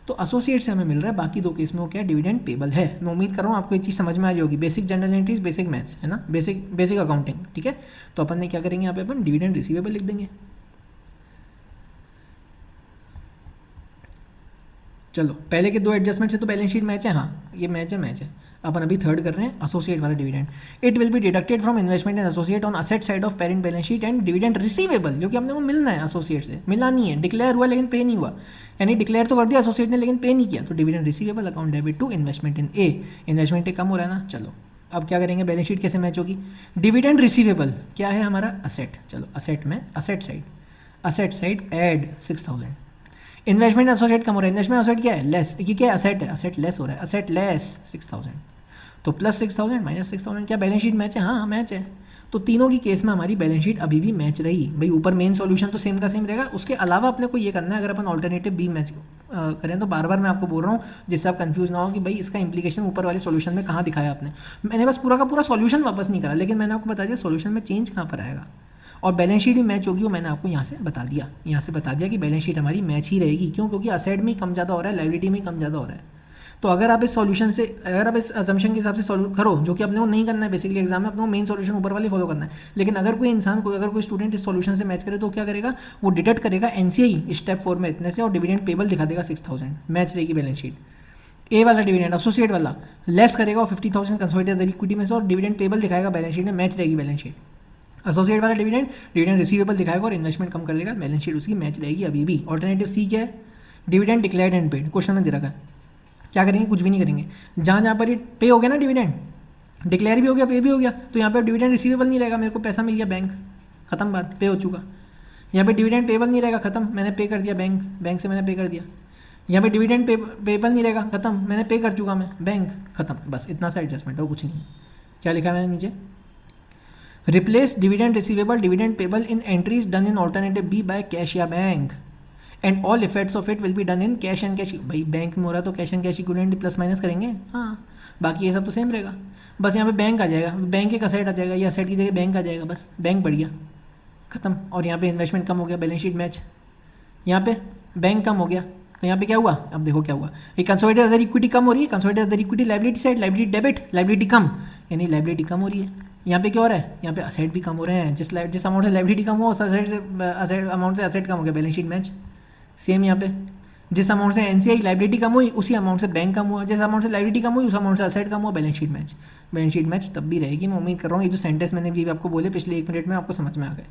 S1: तो एसोसिएट से हमें मिल रहा है। बाकी 2 केस में वो क्या है? डिविडेंड पेबल है। मैं उम्मीद कर रहा हूँ आपको ये चीज़ समझ में आ रही होगी। Basic general entries, basic maths है ना, बेसिक अकाउंटिंग, ठीक है। तो अपन ने क्या करेंगे यहाँ पे? अपन डिविडेंड रिसीवेबल लिख देंगे। चलो पहले के 2 एडजस्टमेंट से तो बैलेंस शीट मैच है, हाँ ये मैच है। अपन अभी थर्ड कर रहे हैं एसोसिएट वाला dividend. It will be deducted from investment in associate on asset side of parent balance sheet and dividend receivable, जो कि हमने को मिलना है एसोसिएट से, मिला नहीं है, डिक्लेयर हुआ लेकिन पे नहीं हुआ, यानी डिक्लेयर तो कर दिया एसोसिएट ने लेकिन पे नहीं किया, तो dividend receivable account debit to investment in A. Investment कम हो रहा है ना। चलो अब क्या करेंगे? बैलेंस शीट कैसे मैच होगी? डिविडेंड रिसीवेबल क्या है हमारा? असेट। चलो असेट में asset side add 6000। Investment associate कम हो रहा है, इन्वेस्टमेंट एसोसिएट क्या है? लेस, ये क्या है? असेट है, असेट लेस हो रहा है, असेट लेस 6000, तो प्लस 6000 माइनस 6000। क्या बैलेंस शीट मैच है? हाँ मैच है। तो तीनों की केस में हमारी बैलेंस शीट अभी भी मैच रही। भाई ऊपर मेन सॉल्यूशन तो सेम का सेम रहेगा, उसके अलावा अपने को ये करना है, अगर अपन ऑल्टरनेटिव बी मैच करें तो बार बार मैं आपको बोल रहा हूँ जिससे आप कंफ्यूज ना हो कि भाई इसका इंप्लीकेशन ऊपर वाले सॉल्यूशन में कहाँ दिखाया आपने। मैंने बस पूरा का पूरा सॉल्यूशन वापस नहीं करा, लेकिन मैंने आपको बता दिया सॉल्यूशन में चेंज कहाँ पर आएगा, और बैलेंस शीट भी मैच होगी, वो मैंने आपको यहाँ से बता दिया कि बैलेंस शीट हमारी मैच ही रहेगी। क्यों? क्योंकि असेट में ही कम ज़्यादा हो रहा है, लायबिलिटी में ही कम ज़्यादा हो रहा है। तो अगर आप इस सॉल्यूशन से, अगर आप इस असम्पशन के हिसाब से सॉल्व करो, जो कि अपने को नहीं करना है बेसिकली एग्जाम में, अपने को मेन सॉल्यूशन ऊपर वाले फॉलो करना है, लेकिन अगर कोई स्टूडेंट इस सॉल्यूशन से मैच करे तो क्या करेगा? वो डिडक्ट करेगा एनसीआई स्टेप 4 में इतने से और डिविडेंड पेबल दिखा देगा 6000, मैच रहेगी बैलेंस शीट। ए वाला डिविडेंड एसोसिएट वाला लेस करेगा और 50,000 कंसोलिडेटेड इक्विटी में से और डिविडेंड पेबल दिखाएगा बैलेंस शीट में, मैच रहेगी बैलेंस शीट। एसोसिएट वाला डिविडेंड रिसीवेबल दिखाएगा और इन्वेस्टमेंट कम कर देगा, बैलेंस शीट उसकी मैच रहेगी अभी भी। ऑल्टरनेटिव सी क्या है? Dividend declared and paid, question में दे रखा है। क्या करेंगे? कुछ भी नहीं करेंगे। जहाँ पर ये पे हो गया ना, डिविडेंड डिक्लेयर भी हो गया, पे भी हो गया, तो यहाँ पर डिविडेंड रिसीवेबल नहीं रहेगा, मेरे को पैसा मिल गया बैंक, खत्म बात, पे हो चुका। यहाँ पे डिविडेंड पेबल नहीं रहेगा, खत्म, मैंने पे कर दिया बैंक से मैंने पे कर दिया। यहाँ पे डिविडेंड पेबल नहीं रहेगा, खत्म, मैंने पे कर चुका मैं बैंक, खत्म, बस इतना सा एडजस्टमेंट है, कुछ नहीं है। क्या लिखा है मैंने नीचे? Replace dividend receivable dividend payable in entries done in alternative B by cash या bank and all effects of it will be done in cash and cash. भाई बैंक में हो रहा है तो cash and cash equivalent plus minus करेंगे, हाँ, बाकी ये सब तो सेम रहेगा। बस यहाँ पे बैंक आ जाएगा, बैंक एक असेट आ जाएगा, ये असेट की जगह बैंक आ जाएगा, बस बैंक बढ़ गया, खत्म। और यहाँ पे इन्वेस्टमेंट कम हो गया, बैलेंस शीट मैच। यहाँ पे बैंक कम हो गया, तो यहाँ पे क्या हुआ? अब देखो क्या हुआ, ये कंसोलिडेटेड अदर इक्विटी कम हो रही है, consolidated other equity liability side, liability debit, liability कम, यानी लायबिलिटी कम हो रही है। यहाँ पे क्या हो रहा है? यहाँ पे असेट भी कम हो रहे हैं, जिस अमाउंट से लायबिलिटी कम हुआ उस असेट अमाउंट से असेट कम हो गया, बैलेंस शीट मैच। सेम यहाँ पे जिस अमाउंट से एनसीआई लायबिलिटी कम हुई उसी अमाउंट से बैंक कम हुआ, जिस अमाउंट से लायबिलिटी कम हुई उस अमाउंट से असेट कम हुआ, balance sheet match. Balance sheet match तब भी रहेगी, मैं उम्मीद कर रहा हूँ ये जो सेंटेंस मैंने भी आपको बोले पिछले 1 मिनट में आपको समझ में आ गए,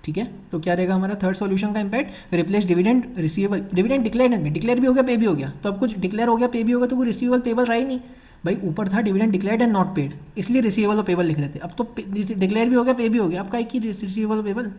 S1: ठीक है। तो क्या रहेगा हमारा थर्ड सॉल्यूशन का impact? Replace dividend receivable, dividend declare में, डिक्लेयर भी हो गया, पे भी हो गया, तो अब कुछ डिक्लेयर हो गया, पे भी हो गया, तो कोई रिसीवेबल पेबल रहा ही नहीं। भाई ऊपर था dividend declared and not paid, इसलिए रिसीवेबल और पेबल लिख रहे थे, अब तो डिक्लेयर भी हो गया, पे भी हो गया, आपका एक ही रिसीवेबल पेबल,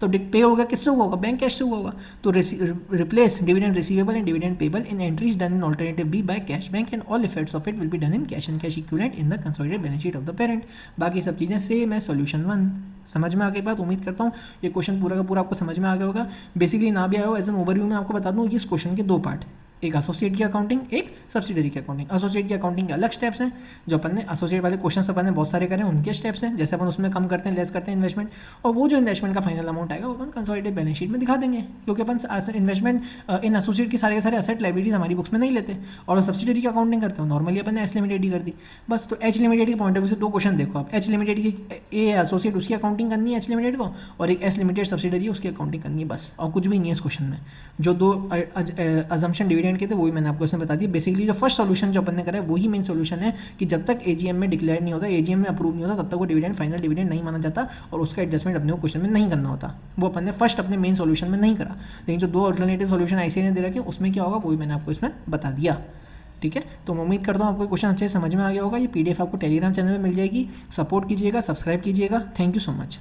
S1: तो पे हो गया, किससे हुआ होगा? बैंक कैश से हुआ होगा। तो replace dividend receivable and dividend payable in entries done in alternative B by cash bank and all effects of it will be done in cash and cash equivalent in the consolidated balance sheet of the parent. बाकी सब चीज़ें same है। Solution 1 समझ में आ गई बात? उम्मीद करता हूँ ये क्वेश्चन पूरा का पूरा आपको समझ में आ गया होगा। बेसिकली ना भी आया हो, एज एन ओवरव्यू में आपको बता दूँ, इस क्वेश्चन के 2 पार्ट, एक एसोसिएट की अकाउंटिंग, एक सब्सिडरी की अकाउंटिंग। एसोसिएट की अकाउंटिंग के अलग स्टेप्स हैं, जो अपन ने एसोसिएट वाले क्वेश्चन अपन ने बहुत सारे करे हैं, उनके स्टेप्स हैं, जैसे अपन उसमें कम करते हैं, लेस करते हैं इन्वेस्टमेंट, और वो जो इन्वेस्टमेंट का फाइनल अमाउंट आएगा वो अपन कंसोलिडेटेड बैलेंस शीट में दिखा देंगे, क्योंकि अपन इन्वेस्टमेंट इन एसोसिएट की सारे के सारे एसेट लाइबिलिटीज हमारी बुक्स में नहीं लेते, और सब्सिडरी की अकाउंटिंग करते हो नॉर्मली अपन ने एच लिमिटेड ही कर दी बस। तो एच लिमिटेड के पॉइंट ऑफ व्यू से दो क्वेश्चन देखो आप, एच लिमिटेड की ए एसोसिएट उसकी अकाउंटिंग करनी है एच लिमिटेड को, और एक एस लिमिटेड सब्सिडरी उसकी अकाउंटिंग करनी है बस, और कुछ भी नहीं है इस क्वेश्चन में। जो दो अजम्पशन डिविडेंड के थे वही मैंने आपको इसमें बता दिया। बेसिकली जो फर्स्ट सॉल्यूशन जो अपन ने करा है वही मेन सॉल्यूशन है कि जब तक एजीएम में डिक्लेयर नहीं होता, एजीएम में अप्रूव नहीं होता, तब तक वो डिविडेंड फाइनल डिविडेंड नहीं माना जाता, और उसका एडजस्टमेंट अपने को क्वेश्चन में नहीं करना होता। वो अपन ने फर्स्ट अपने मेन सॉल्यूशन में नहीं करा, लेकिन जो दो अल्टरनेटिव सॉल्यूशन आईसीआई ने दे रखे उसमें क्या होगा वही मैंने आपको इसमें बता दिया। ठीक है, तो मैं उम्मीद करता हूँ आपको क्वेश्चन अच्छे से समझ में आ गया होगा। ये पीडीएफ आपको टेलीग्राम चैनल में मिल जाएगी, सपोर्ट कीजिएगा, सब्सक्राइब कीजिएगा। Thank you so much.